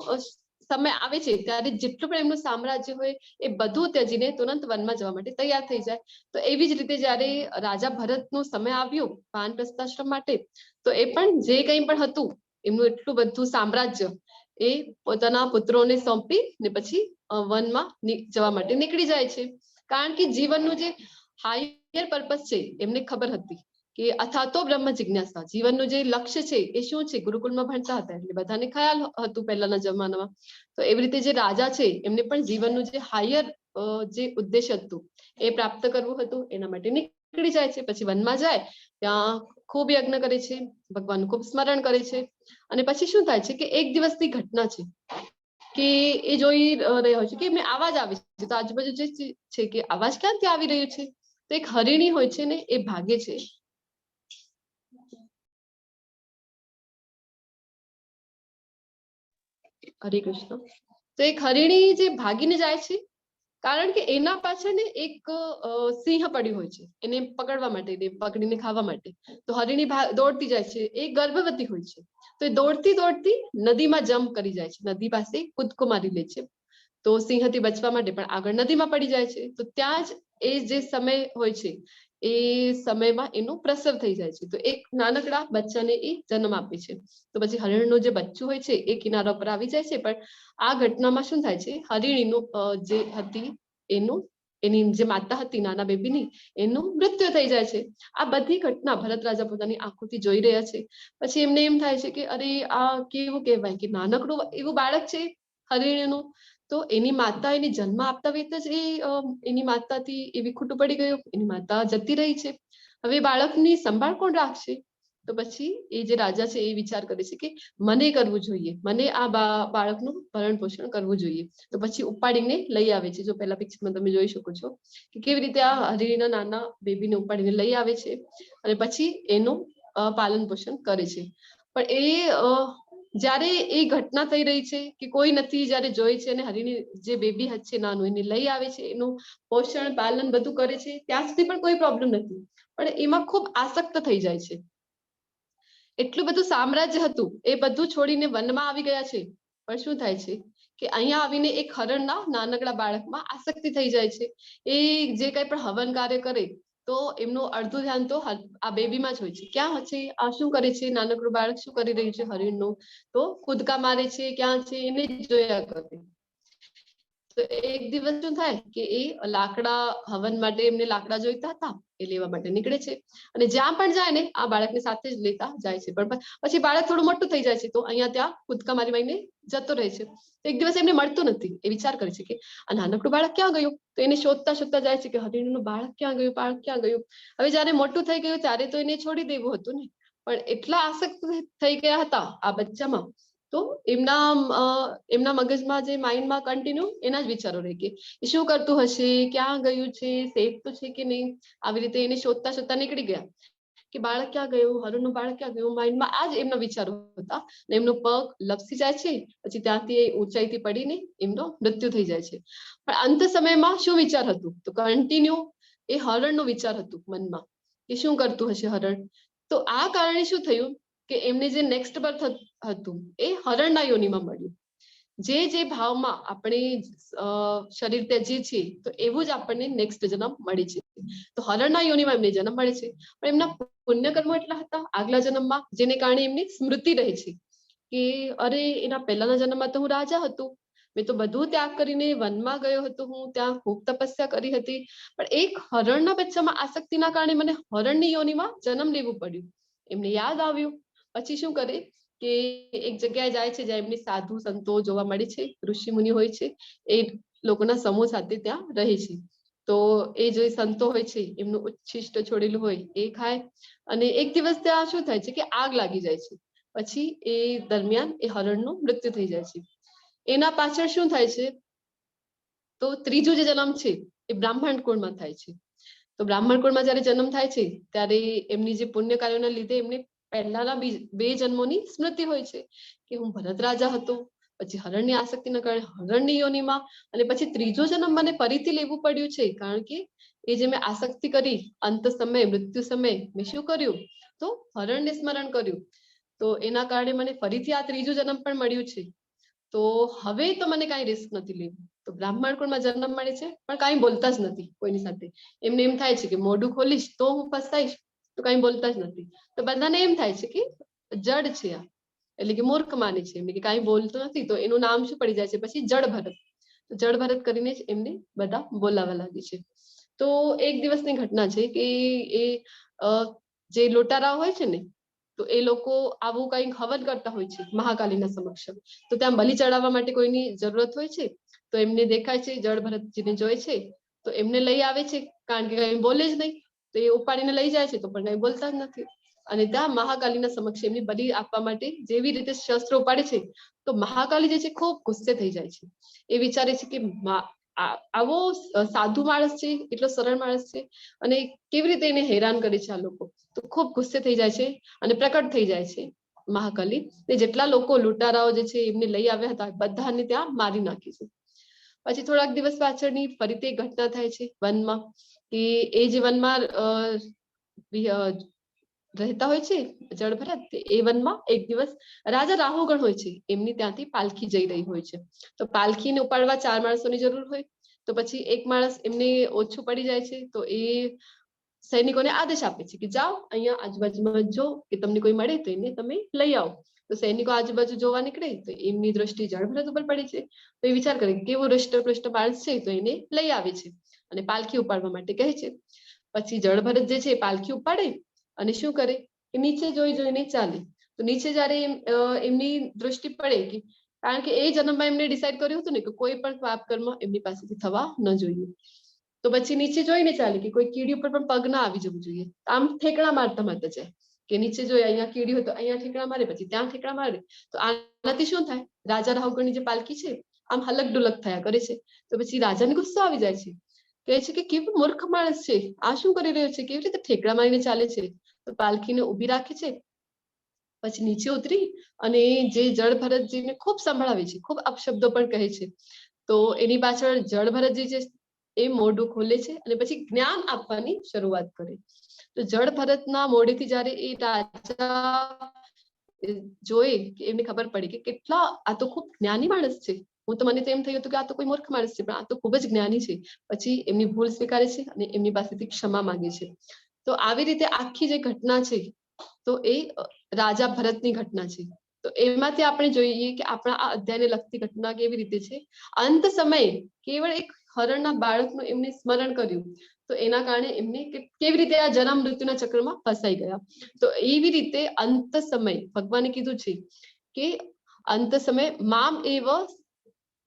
સમય આવે છે ત્યારે જેટલું પણ એમનું સામ્રાજ્ય હોય એ બધું ત્યજીને તુરંત વનમાં જવા માટે તૈયાર થઈ જાય. તો એવી જ રીતે જ્યારે રાજા ભરતનો સમય આવ્યો વાનપ્રસ્થાશ્રમ માટે, તો એ પણ જે કંઈ પણ હતું એમનું એટલું બધું સામ્રાજ્ય એ પોતાના પુત્રોને સોંપી ને પછી વનમાં જવા માટે નીકળી જાય છે. કારણ કે જીવનનું જે હાયર પર્પસ છે એમને ખબર હતી કે અથાતો બ્રહ્મ જિજ્ઞાસા, જીવનનું જે લક્ષ્ય છે એ શું છે. ગુરુકુળમાં ભણતા હતા એટલે બધાને ખ્યાલ હતું પહેલાના જમાનામાં. તો એવી રીતે જે રાજા છે એમને પણ જીવનનું જે હાયર જે ઉદ્દેશ હતું એ પ્રાપ્ત કરવું હતું, એના માટે નીકળી જાય છે. પછી વનમાં જાય, ત્યાં ખૂબ યજ્ઞ કરે છે, ભગવાનનું ખૂબ સ્મરણ કરે છે. અને પછી શું થાય છે કે એક દિવસની ઘટના છે કે એ જોઈ રહ્યો છે કે એમને અવાજ આવે છે. તો આજુબાજુ જે છે કે અવાજ ક્યાંથી આવી રહ્યો છે? તો એક હરિણી હોય છે ને એ ભાગે છે. હરે કૃષ્ણ. તો એક હરિણી જે ભાગીને જાય છે કારણ કે એના પાછળ ને એક સિંહ પડ્યું હોય છે એને પકડવા માટે, એને પકડીને ખાવા માટે. તો હરિણી દોડતી જાય છે. એ ગર્ભવતી હોય છે. તો એ દોડતી દોડતી નદીમાં જમ્પ કરી જાય છે, નદી પાસે કૂદકો મારી લે છે. તો સિંહથી બચવા માટે પણ આગળ નદીમાં પડી જાય છે. તો ત્યાં જ એ જે સમય હોય છે એ સમયમાં એનું પ્રસવ થઈ જાય છે. તો એક નાનકડા બચ્ચાને એ જન્મ આપે છે. તો પછી હરિણનું જે બચ્ચું હોય છે એ કિનારા પર આવી જાય છે. પણ આ ઘટનામાં શું થાય છે, હરિણીનું જે હતી એની જે માતા હતી નાના બેબીની, એનું મૃત્યુ થઈ જાય છે. આ બધી ઘટના ભરત રાજા પોતાની આંખોથી જોઈ રહ્યા છે. પછી એમને એમ થાય છે કે અરે આ કેવું કહેવાય કે નાનકડું એવું બાળક છે હરિણીનું. તો એની માતા એને જન્મ આપતા વેત જ એની માતાથી એવી ખોટું પડી ગયું, એની માતા જતી રહી છે. હવે બાળકની સંભાળ કોણ રાખશે? તો પછી એ જે રાજા છે એ વિચાર કરે છે કે મને કરવું જોઈએ, મને આ બાળકનું ભરણ પોષણ કરવું જોઈએ. તો પછી ઉપાડીને લઈ આવે છે. જો પહેલા પિક્ચરમાં તમે જોઈ શકો છો કે કેવી રીતે આ હરિણીના નાના બેબીને ઉપાડીને લઈ આવે છે અને પછી એનું પાલન પોષણ કરે છે. પણ જ્યારે એ ઘટના થઈ રહી છે કે કોઈ નથી, જ્યારે જોઈ છે અને હરિણી જે બેબી છે નાનું એને લઈ આવે છે, એનું પોષણ પાલન બધું કરે છે, ત્યાં સુધી પણ કોઈ પ્રોબ્લેમ નથી. પણ એમાં ખૂબ આસક્ત થઈ જાય છે. એટલું બધું સામ્રાજ્ય હતું એ બધું છોડીને વનમાં આવી ગયા છે. પણ શું થાય છે કે અહીંયા આવીને એક હરણના નાનકડા બાળકમાં આસક્તિ થઈ જાય છે. એ જે કઈ પણ હવન કાર્ય કરે તો એમનું અડધું ધ્યાન તો આ બેબીમાં જ હોય છે. ક્યાં છે આ, શું કરે છે નાનકડું બાળક, શું કરી રહ્યું છે હરિણનું, તો કૂદકા મારે છે, ક્યાં છે એને જોયા કરે. તો એક દિવસ શું થાય કે એ લાકડા હવન માટે એમને લાકડા જોઈતા હતા, એ લેવા માટે નીકળે છે. અને જ્યાં પણ જાય ને આ બાળકને સાથે જ લેતા જાય છે. પણ પછી બાળક થોડું મોટું થઈ જાય છે તો અહીંયા ત્યાં કૂદકા મારી મારીને જતો રહે છે. એક દિવસ એમને મળતું નથી. એ વિચાર કરે છે કે આ નાનકડું બાળક ક્યાં ગયું? તો એને શોધતા શોધતા જાય છે કે હરિણીનું બાળક ક્યાં ગયું, બાળક ક્યાં ગયું? હવે જયારે મોટું થઈ ગયું ત્યારે તો એને છોડી દેવું હતું ને, પણ એટલા આસક્ત થઈ ગયા હતા આ બચ્ચામાં, તો એમના મગજમાં જે માઇન્ડમાં કન્ટિન્યુ એના જ વિચારો રહે કે શું કરતું હશે, ક્યાં ગયું છે, સેફ તો છે કે નહીં. આવી રીતે એને શોધતા શોધતા નીકળી ગયા. કે બાળક ક્યાં ગયું, હરણનું બાળક ક્યાં ગયું. માઇન્ડમાં આ જ એમના વિચારો હતા. ને એમનો પગ લપસી જાય છે, પછી ત્યાંથી એ ઊંચાઈથી પડીને એમનો મૃત્યુ થઈ જાય છે. પણ અંત સમયમાં શું વિચાર હતું, તો કન્ટિન્યુ એ હરણનો વિચાર હતું મનમાં કે શું કરતું હશે હરણ. તો આ કારણે શું થયું કે એમને જે નેક્સ્ટ બર્થ હતું એ હરણના યોનિમાં મળ્યું. જે ભાવમાં આપણે શરીર ત્યજીએ છીએ તો એવું જ આપણને નેક્સ્ટ જન્મ મળે છે. તો હરણના યોનિમાં એમને જન્મ મળે છે. પણ એમના પુણ્ય કર્મો એટલા હતા આગલા જન્મમાં, જેને કારણે એમની સ્મૃતિ રહે છે કે અરે એના પહેલાના જન્મમાં તો હું રાજા હતું, મેં તો બધું ત્યાગ કરીને વનમાં ગયો હતો, હું ત્યાં ખૂબ તપસ્યા કરી હતી, પણ એક હરણના બચ્ચામાં આસક્તિના કારણે મને હરણની યોનિમાં જન્મ લેવું પડ્યું. એમને યાદ આવ્યું. પછી શું કરે કે એક જગ્યાએ જાય છે જ્યાં એમની સાધુ સંતો જોવા મળે છે, ઋષિ મુનિ હોય છે, એ લોકોના સમૂહ સાથે ત્યાં રહે છે. તો એ જે સંતો હોય છે એમનું ઉચ્છિષ્ટ છોડેલું હોય એ ખાય. અને એક દિવસ ત્યાં શું થાય છે કે આગ લાગી જાય છે. પછી એ દરમિયાન એ હરણનું મૃત્યુ થઈ જાય છે. એના પાછળ શું થાય છે, તો ત્રીજો જે જન્મ છે એ બ્રાહ્મણ કુળમાં થાય છે. તો બ્રાહ્મણ કુળમાં જયારે જન્મ થાય છે ત્યારે એમની જે પુણ્ય કાર્યોના લીધે એમને પહેલાના બે જન્મોની સ્મૃતિ હોય છે કે હું ભરત રાજા હતો, પછી હરણની આસક્તિના કારણે હરણની યોનિમાં, અને પછી ત્રીજો જન્મ મને ફરીથી લેવું પડ્યું છે કારણ કે એ જે મેં આસક્તિ કરી અંત સમય મૃત્યુ સમય મેં શું કર્યું, તો હરણને સ્મરણ કર્યું. તો એના કારણે મને ફરીથી આ ત્રીજો જન્મ પણ મળ્યું છે. તો હવે તો મને કાંઈ રિસ્ક નથી લેવું. તો બ્રાહ્મણ કુળમાં જન્મ મળે છે પણ કાંઈ બોલતા જ નથી કોઈની સાથે. એમને એમ થાય છે કે મોઢું ખોલીશ તો હું ફસાઈશ, તો કાંઈ બોલતા જ નથી. તો બધાને એમ થાય છે કે જડ છે આ, એટલે કે મૂર્ખ માને છે એમને કે કાંઈ બોલતો નથી. તો એનું નામ શું પડી જાય છે પછી જડ ભરત. જડ ભરત કરીને જ એમને બધા બોલાવા લાગે છે. તો એક દિવસની ઘટના છે કે એ જે લોટારા હોય છે ને, તો એ લોકો આવું કંઈક હવન કરતા હોય છે મહાકાલીના સમક્ષ. તો ત્યાં બલિ ચડાવવા માટે કોઈની જરૂરત હોય છે. તો એમને દેખાય છે, જળ ભરતજીને જોઈ છે તો એમને લઈ આવે છે, કારણ કે કઈ બોલે જ નહીં. તો એ ઉપાડીને લઈ જાય છે તો પણ કઈ બોલતા જ નથી. અને ત્યાં મહાકાલીના સમક્ષ એમની બલિ આપવા માટે જેવી રીતે શસ્ત્ર ઉપાડે છે તો મહાકાલી જે છે ખૂબ ગુસ્સે થઈ જાય છે. એ વિચારે છે કે આવો સાધુ માણસ છે, એટલો સરળ માણસ છે, અને કેવી રીતે એને હેરાન કરે છે આ લોકો. તો ખૂબ ગુસ્સે થઈ જાય છે અને પ્રકટ થઈ જાય છે મહાકાલી. તે જેટલા લોકો લૂંટારાઓ જે છે એમને લઈ આવ્યા હતા બધાને ત્યાં મારી નાખે છે. પછી થોડાક દિવસ પાછળની ફરીથી એક ઘટના થાય છે વનમાં, કે એ જે વનમાં રહેતા હોય છે જળ ભરત, એ વનમાં એક દિવસ રાજા રાહુગણ હોય છે એમની ત્યાંથી પાલખી જઈ રહી હોય છે. તો પાલખીને ઉપાડવા 4 માણસોની જરૂર હોય. તો પછી એક માણસ એમને ઓછું પડી જાય છે તો એ સૈનિકોને આદેશ આપે છે કે જાઓ અહીંયા આજુબાજુમાં જો કે તમને કોઈ મળે તો એને તમે લઈ આવો. તો સૈનિકો આજુબાજુ જોવા નીકળે તો એમની દ્રષ્ટિ જળ ભરત ઉપર પડે છે. તો એ વિચાર કરે કેવો હૃષ્ટપૃષ્ટ માણસ છે, તો એને લઈ આવે છે અને પાલખી ઉપાડવા માટે કહે છે. પછી જળ ભરત જે છે પાલખી ઉપાડે અને શું કરે કે નીચે જોઈ જોઈને ચાલે. તો નીચે જયારે એમની દ્રષ્ટિ પડે કે કારણ કે એ જન્મમાં એમને ડિસાઈડ કર્યું હતું ને કે કોઈ પણ પાપ કર્મ એમની પાસેથી થવા ન જોઈએ. તો પછી નીચે જોઈને ચાલે કે કોઈ કીડી ઉપર પણ પગ ના આવી જવું જોઈએ. આમ ઠેકડા મારતા મારતા જાય કે નીચે જોઈ અહીંયા કીડી હોય તો અહીંયા ઠેકડા મારે, પછી ત્યાં ઠેકડા મારે. તો આનાથી શું થાય, રાજા રાહુગણની જે પાલખી છે આમ હલક ડુલક થયા કરે છે. તો પછી રાજાને ગુસ્સો આવી જાય છે, કહે છે કે કેવું મૂર્ખ માણસ છે, આ શું કરી રહ્યો છે, કેવી રીતે ઠેકડા મારીને ચાલે છે. તો પાલખીને ઉભી રાખે છે. પછી નીચે ઉતરી અને જે જળ ભરતજીને ખૂબ સંભળાવે છે, ખૂબ અપશબ્દો પણ કહે છે. તો એની પાછળ જળ ભરતજી જે એ મોઢું ખોલે છે અને પછી જ્ઞાન આપવાની શરૂઆત કરે. તો જળ ભરતના મોઢેથી જયારે એ રાજા જોઈ કે એમને ખબર પડી કે કેટલા આ તો ખૂબ જ્ઞાની માણસ છે. હું તો મને તો એમ થયું હતું કે આ તો કોઈ મૂર્ખ માણસ છે, પણ આ તો ખૂબ જ જ્ઞાની છે. પછી એમની ભૂલ સ્વીકારે છે અને એમની પાસેથી ક્ષમા માંગે છે. તો આવી રીતે આખી જે ઘટના છે તો એ રાજા ભરતની ઘટના છે. તો એમાંથી આપણે જોઈએ કે આપણા આ અધ્યાયને લગતી ઘટના કેવી રીતે છે. અંત સમયે કેવળ એક હરણના બાળકનું એમને સ્મરણ કર્યું તો એના કારણે એમને કેવી રીતે આ જન્મ મૃત્યુના ચક્રમાં ફસાઈ ગયા. તો એવી રીતે અંત સમય ભગવાને કીધું છે કે અંત સમય મામ એવ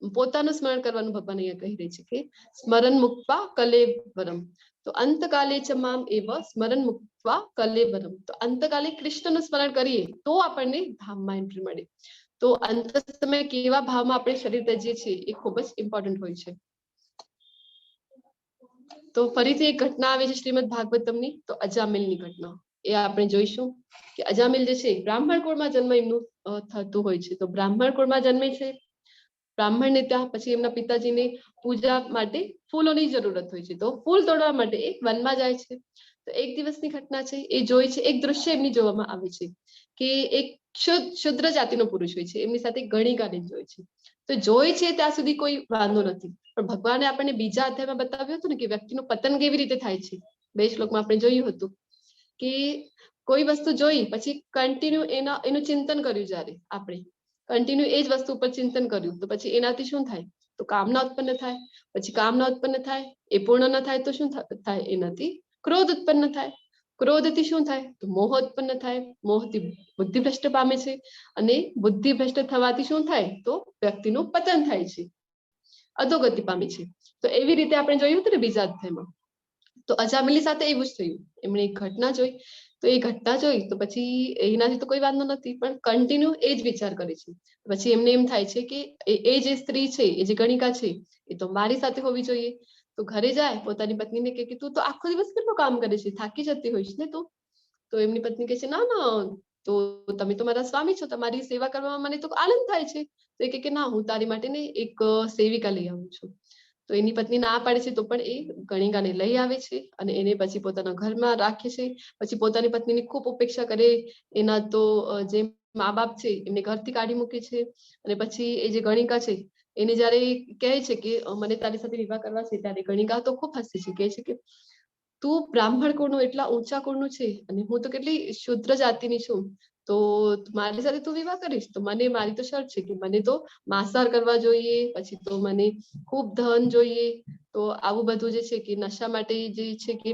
પોતાનું સ્મરણ કરવાનું ભગવાન અહીંયા કહી રહી છે કે સ્મરણ મુક્વા કલેવરમ. તો અંતકાલે ચ મામ એવ સ્મરણ મુક્વા કલેવરમ. તો અંતકાલે કૃષ્ણનું સ્મરણ કરીએ તો આપણને ધામમાં એન્ટ્રી મળે. તો અંત સમયે કેવા ભાવમાં આપણે શરીર ત્યજીએ છીએ એ ખૂબ જ ઇમ્પોર્ટન્ટ હોય છે. તો ફરીથી એક ઘટના આવે છે શ્રીમદ ભાગવતમની, તો અજામિલની ઘટના. એ આપણે જોઈશું કે અજામિલ જે છે બ્રાહ્મણ કુળમાં જન્મ એમનું થતું હોય છે. તો બ્રાહ્મણ કુળમાં જન્મે છે. બ્રાહ્મણને ત્યાં પછી એમના પિતાજીને પૂજા માટે ફૂલોની જરૂરત હોય છે. તો ફૂલ તોડવા માટે એક વનમાં જાય છે. તો એક દિવસની ઘટના છે. એ જોઈ છે, એક દ્રશ્ય એમની જોવામાં આવે છે કે એક શુદ્ર જાતિનો પુરુષ હોય છે, એમની સાથે ગણિકાને જોઈ છે. તો જોઈ છે ત્યાં સુધી કોઈ વાંધો નથી, પણ ભગવાને આપણને બીજા અધ્યાયમાં બતાવ્યું હતું ને કે વ્યક્તિનું પતન કેવી રીતે થાય છે. 2 શ્લોકમાં આપણે જોયું હતું કે કોઈ વસ્તુ જોઈ પછી કન્ટિન્યુ એનું ચિંતન કર્યું, જ્યારે આપણે કન્ટિન્યુ એ જ વસ્તુ ઉપર ચિંતન કર્યું તો પછી એનાથી શું થાય, તો કામના ઉત્પન્ન થાય. પછી કામના ઉત્પન્ન થાય, એ પૂર્ણ ન થાય તો શું થાય, એનાથી ક્રોધ ઉત્પન્ન થાય. ક્રોધથી શું થાય, તો મોહ ઉત્પન્ન થાય. મોહથી બુદ્ધિ ભ્રષ્ટ પામે છે, અને બુદ્ધિ ભ્રષ્ટ થવાથી શું થાય, તો વ્યક્તિનું પતન થાય છે, અધોગતિ પામે છે. તો એવી રીતે આપણે જોયું હતું ને બીજા અધ્યાયમાં. તો અજામિલની સાથે એવું જ થયું. એમણે એક ઘટના જોઈ, તો એ ઘટના જોઈ તો પછી એનાથી તો કોઈ વાંધો નથી, પણ કન્ટિન્યુ એ જ વિચાર કરે છે. પછી એમને એમ થાય છે કે એ જે સ્ત્રી છે, એ જે ગણિકા છે, એ તો મારી સાથે હોવી જોઈએ. તો ઘરે જાય, પોતાની પત્નીને કહે કે તું તો આખો દિવસ કેટલું કામ કરે છે, થાકી જતી હોઈશ ને તું. તો એમની પત્ની કહે છે ના ના, તો તમે તો મારા સ્વામી છો, તમારી સેવા કરવામાં મને તો આનંદ થાય છે. તો એ કહે કે ના, હું તારી માટે ને એક સેવિકા લઈ આવું છું. તો એની પત્ની ના પાડે છે, તો પણ એ ગણિકાને લઈ આવે છે અને એને પછી પોતાના ઘરમાં રાખે છે. પછી પોતાની પત્નીની ખૂબ ઉપેક્ષા કરે. એના તો જે મા બાપ છે એમને ઘરથી કાઢી મૂકે છે. અને પછી એ જે ગણિકા છે એને જયારે કહે છે કે મને તારી સાથે વિવાહ કરવા છે, ત્યારે ગણિકા તો ખૂબ હસે છે, કહે છે કે તું બ્રાહ્મણ કુળનું, એટલા ઊંચા કુળનું છે, અને હું તો કેટલી શુદ્ર જાતિની છું, તો મારી સાથે તું વિવાહ કરીશ, તો મને મારી તો શરત છે કે મને તો માંસાહાર કરવા જોઈએ, પછી તો મને ખૂબ ધન જોઈએ. તો આવું બધું જે છે કે નશા માટે જે છે કે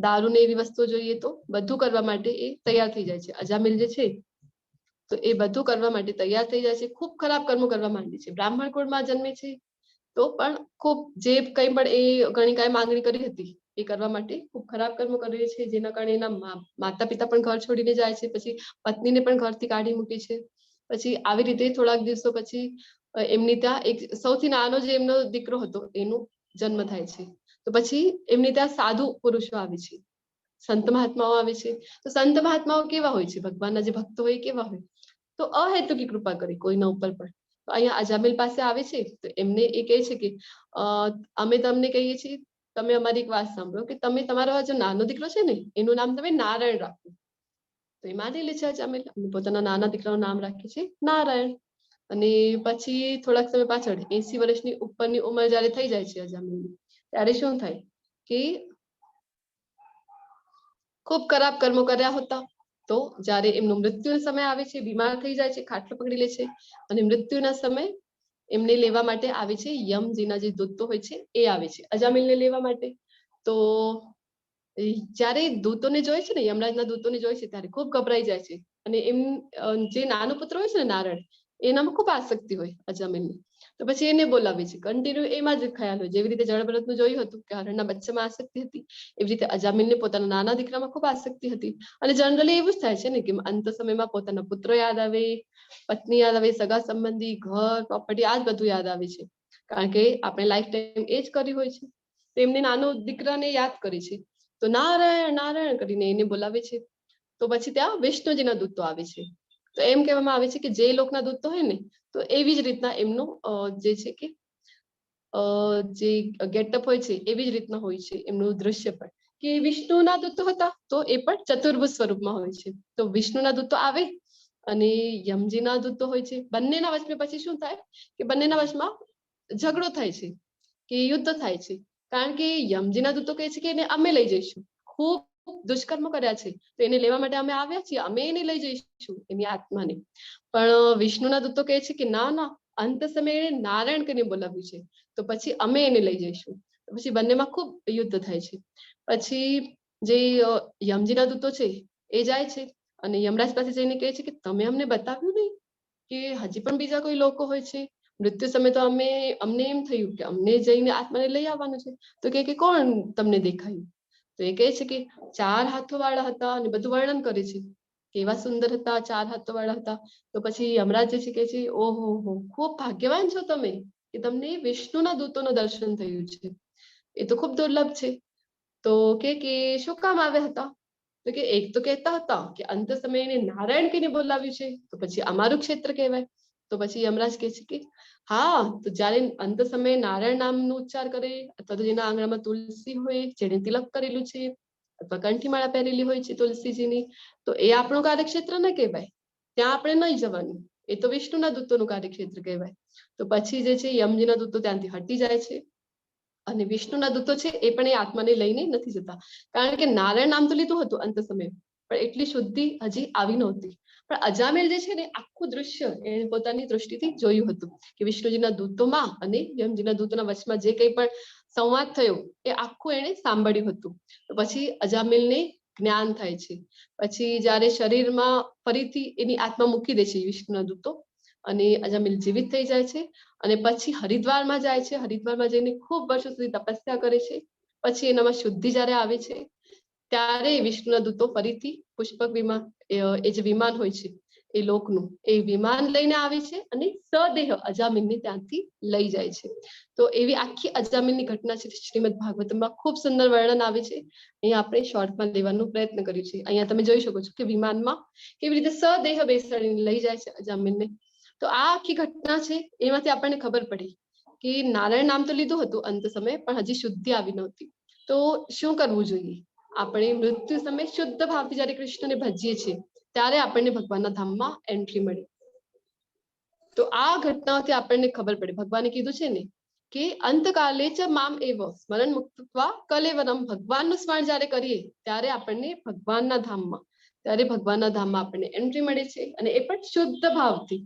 દારૂ ને એવી વસ્તુ જોઈએ, તો બધું કરવા માટે એ તૈયાર થઈ જાય છે. અજામિલ જે છે તો એ બધું કરવા માટે તૈયાર થઈ જાય છે. ખૂબ ખરાબ કર્મો કરવા માંડે છે. બ્રાહ્મણ કુળમાં જન્મે છે તો પણ ખૂબ જે કંઈ પણ એ ગણિકાએ માંગણી કરી હતી એ કરવા માટે ખૂબ ખરાબ કર્મો કરે છે, જેના કારણે એના માતા પિતા પણ ઘર છોડીને જાય છે. પછી પત્નીને પણ ઘરથી કાઢી મૂકે છે. પછી આવી રીતે થોડાક દિવસો પછી એમની ત્યાં એક સૌથી નાનો જે એમનો દીકરો હતો એનું જન્મ થાય છે. તો પછી એમને ત્યાં સાધુ પુરુષો આવે છે, સંત મહાત્માઓ આવે છે. તો સંત મહાત્માઓ કેવા હોય છે, ભગવાનના જે ભક્તો હોય કેવા હોય, તો અહેતુકી કૃપા કરે કોઈના ઉપર પણ. તો અહીંયા અજામિલ પાસે આવે છે, તો એમને એ કહે છે કે અમે તમને કહીએ છીએ, તમે અમારી એક વાત સાંભળો, કે તમે તમારો જે નાનો દીકરો છે ને એનું નામ તમે નારાયણ રાખો. તો એ માની લે છે અજામિલ, અને પોતાના નાના દીકરાનું નામ રાખે છે નારાયણ. અને પછી થોડાક સમય પાછળ 80 વર્ષની ઉપરની ઉંમર જયારે થઈ જાય છે અજામિલની, ત્યારે શું થાય કે ખૂબ ખરાબ કર્મો કર્યા હતા. તો જ્યારે એમનો મૃત્યુનો સમય આવે છે, બીમાર થઈ જાય છે, ખાટલો પકડી લે છે, અને મૃત્યુના સમય એમને લેવા માટે આવે છે યમજીના જે દૂતો હોય છે એ આવે છે અજામિલને લેવા માટે. તો જ્યારે દૂતોને જોઈ છે ને, યમરાજના દૂતોને જોઈ છે, ત્યારે ખૂબ ગભરાઈ જાય છે. અને એમ જે નાનો પુત્ર હોય છે ને નારાયણ, એનામાં ખૂબ આસક્તિ હોય અજામિલની. તો પછી એને બોલાવે છે. કન્ટિન્યુ એમાં જ ખ્યાલ હોય. જેવી રીતે જળભરતનું જોયું હતું કે હરણના બચ્ચામાં આસક્તિ હતી, એવી રીતે અજામિલને પોતાના નાના દીકરામાં ખૂબ આસક્તિ હતી. અને જનરલી એવું જ થાય છે ને કે અંત સમયમાં પોતાના પુત્રો યાદ આવે, પત્ની યાદ આવે, સગા સંબંધી, ઘર, પ્રોપર્ટી, આ જ બધું યાદ આવે છે. કારણ કે આપણે લાઈફ ટાઈમ એ જ કરી હોય છે. તો એમને નાનો દીકરાને યાદ કરે છે. તો નારાયણ નારાયણ કરીને એને બોલાવે છે. તો પછી ત્યાં વિષ્ણુજીના દૂતો આવે છે. તો એમ કહેવામાં આવે છે કે જે લોકના દૂતો હોય ને, તો એવી જ રીતના એમનું જે છે કે જે ગેટઅપ હોય છે એવી જ રીતના હોય છે એમનું દ્રશ્ય પણ. કે વિષ્ણુના દૂતો હતા તો એ પણ ચતુર્ભુજ સ્વરૂપમાં હોય છે. તો વિષ્ણુના દૂતો આવે અને યમજીના દૂતો હોય છે. બંનેના વચમાં પછી શું થાય કે બંનેના વચમાં ઝઘડો થાય છે, કે યુદ્ધ થાય છે. કારણ કે યમજીના દૂતો કહે છે કે એને અમે લઈ જઈશું, ખૂબ દુષ્કર્મો કર્યા છે, તો એને લેવા માટે અમે આવ્યા છીએ, અમે એને લઈ જઈશું એની આત્માને. પણ વિષ્ણુના દૂતો કહે છે કે ના ના, અંત સમયે નારાયણ કરીને બોલાવ્યું છે, તો પછી અમે એને લઈ જઈશું. પછી બંનેમાં ખૂબ યુદ્ધ થાય છે. પછી જે યમજીના દૂતો છે એ જાય છે અને યમરાજ પાસે જઈને કહે છે કે તમે અમને બતાવ્યું નહીં કે હજી પણ બીજા કોઈ લોકો હોય છે. મૃત્યુ સમય તો અમને એમ થયું કે અમને જઈને આત્માને લઈ આવવાનું છે. તો કે કોણ તમને દેખાયું? તો એ કહે છે કે 4 હાથો વાળા હતા, અને બધું વર્ણન કરે છે કેવા સુંદર હતા, 4 હાથો વાળા હતા. તો પછી યમરાજ જે છે કે છે ઓહો હો, ખૂબ ભાગ્યવાન છો તમે કે તમને વિષ્ણુના દૂતોનું દર્શન થયું છે. એ તો ખૂબ દુર્લભ છે. તો કે શું કામ આવ્યા હતા? તો કે એક તો કહેતા હતા કે અંત સમયે એને નારાયણ કહીને બોલાવ્યું છે, તો પછી અમારું ક્ષેત્ર કહેવાય. તો પછી યમરાજ કહે છે કે હા, તો જયારે અંત સમયે નારાયણ નામનો ઉચ્ચાર કરે, અથવા તો જેના આંગણામાં તુલસી હોય, જેને તિલક કરેલું છે, અથવા કંઠીમાળા પહેરેલી હોય છે તુલસીજીની, તો એ આપણું કાર્યક્ષેત્ર ન કહેવાય, ત્યાં આપણે નહીં જવાનું, એ તો વિષ્ણુના દૂતોનું કાર્યક્ષેત્ર કહેવાય. તો પછી જે છે યમજીના દૂતો ત્યાંથી હટી જાય છે, અને વિષ્ણુના દૂતો છે એ પણ એ આત્માને લઈને નથી જતા, કારણ કે નારાયણ નામ તો લીધું હતું અંત સમયે, પણ એટલી શુદ્ધિ હજી આવી નહોતી. પણ અજામેલ જે છે ને આખું દૃશ્ય એને પોતાની દ્રષ્ટિથી જોયું હતું કે વિષ્ણુજીના દૂતોમાં અને યમજીના દૂતોના વચમાં જે કંઈ પણ સંવાદ થયો એ આખું એને સાંભળ્યું હતું. તો પછી અજામેલને જ્ઞાન થાય છે. પછી જ્યારે શરીરમાં ફરીથી એની આત્મા મૂકી દે છે વિષ્ણુના દૂતો, અને અજામેલ જીવિત થઈ જાય છે, અને પછી હરિદ્વારમાં જાય છે. હરિદ્વારમાં જઈને ખૂબ વર્ષો સુધી તપસ્યા કરે છે. પછી એનામાં શુદ્ધિ જ્યારે આવે છે, ત્યારે વિષ્ણુના દૂતો ફરીથી પુષ્પક વિમાન, એ જે વિમાન હોય છે એ લોકનું, એ વિમાન લઈને આવે છે અને સદેહ અજામિલને ત્યાંથી લઈ જાય છે. તો એવી આખી અજામિલની ઘટના છે શ્રીમદ ભાગવતમાં ખૂબ સુંદર વર્ણન આવે છે. અહીંયા આપણે શોર્ટમાં લેવાનો પ્રયત્ન કર્યું છે. અહીંયા તમે જોઈ શકો છો કે વિમાનમાં કેવી રીતે સદેહ બેસાડીને લઈ જાય છે અજામિલને. તો આ આખી ઘટના છે, એમાંથી આપણને ખબર પડી કે નારાયણ નામ તો લીધું હતું અંત સમયે, પણ હજી શુદ્ધિ આવી નહોતી. તો શું કરવું જોઈએ? આપણે મૃત્યુ સમયે શુદ્ધ ભાવથી જયારે કૃષ્ણને ભજીએ છીએ, ત્યારે આપણને ભગવાનના ધામમાં એન્ટ્રી મળી. તો આ ઘટનાઓથી આપણને ખબર પડે, ભગવાને કીધું છે ને કે અંતકાલે ચ મામ એવ સ્મરણ મુક્ત્વા કલેવરમ, ભગવાનનું સ્મરણ જયારે કરીએ ત્યારે આપણને ભગવાનના ધામમાં, ત્યારે ભગવાનના ધામમાં આપણને એન્ટ્રી મળે છે, અને એ પણ શુદ્ધ ભાવથી.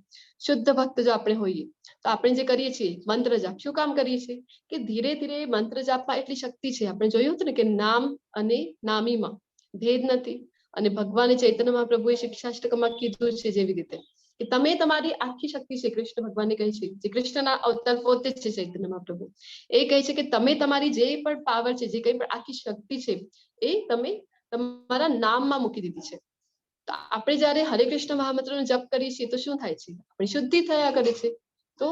શુદ્ધ ભક્ત જો આપણે હોઈએ તો આપણે જે કરીએ છીએ મંત્ર જાપ, શું કામ કરીએ છીએ કે ધીરે ધીરે મંત્ર જાપમાં એટલી શક્તિ છે. આપણે જોયું હતું ને કે નામ અને નામીમાં ભેદ નથી, અને ભગવાને ચૈતન્ય મહાપ્રભુએ શિક્ષાષ્ટકમાં કીધું છે જેવી રીતે કે તમે તમારી આખી શક્તિ છે, કૃષ્ણ ભગવાને કહે છે, જે કૃષ્ણના અવતાર પોતે જ છે ચૈતન્ય મહાપ્રભુ, એ કહે છે કે તમે તમારી જે પણ પાવર છે, જે કંઈ પણ આખી શક્તિ છે, એ તમે તમારા નામમાં મૂકી દીધી છે. તો આપણે જયારે હરે કૃષ્ણ મહામંત્રનો જપ કરીએ છીએ તો શું થાય છે? આપણી શુદ્ધિ થયા કરે છે. તો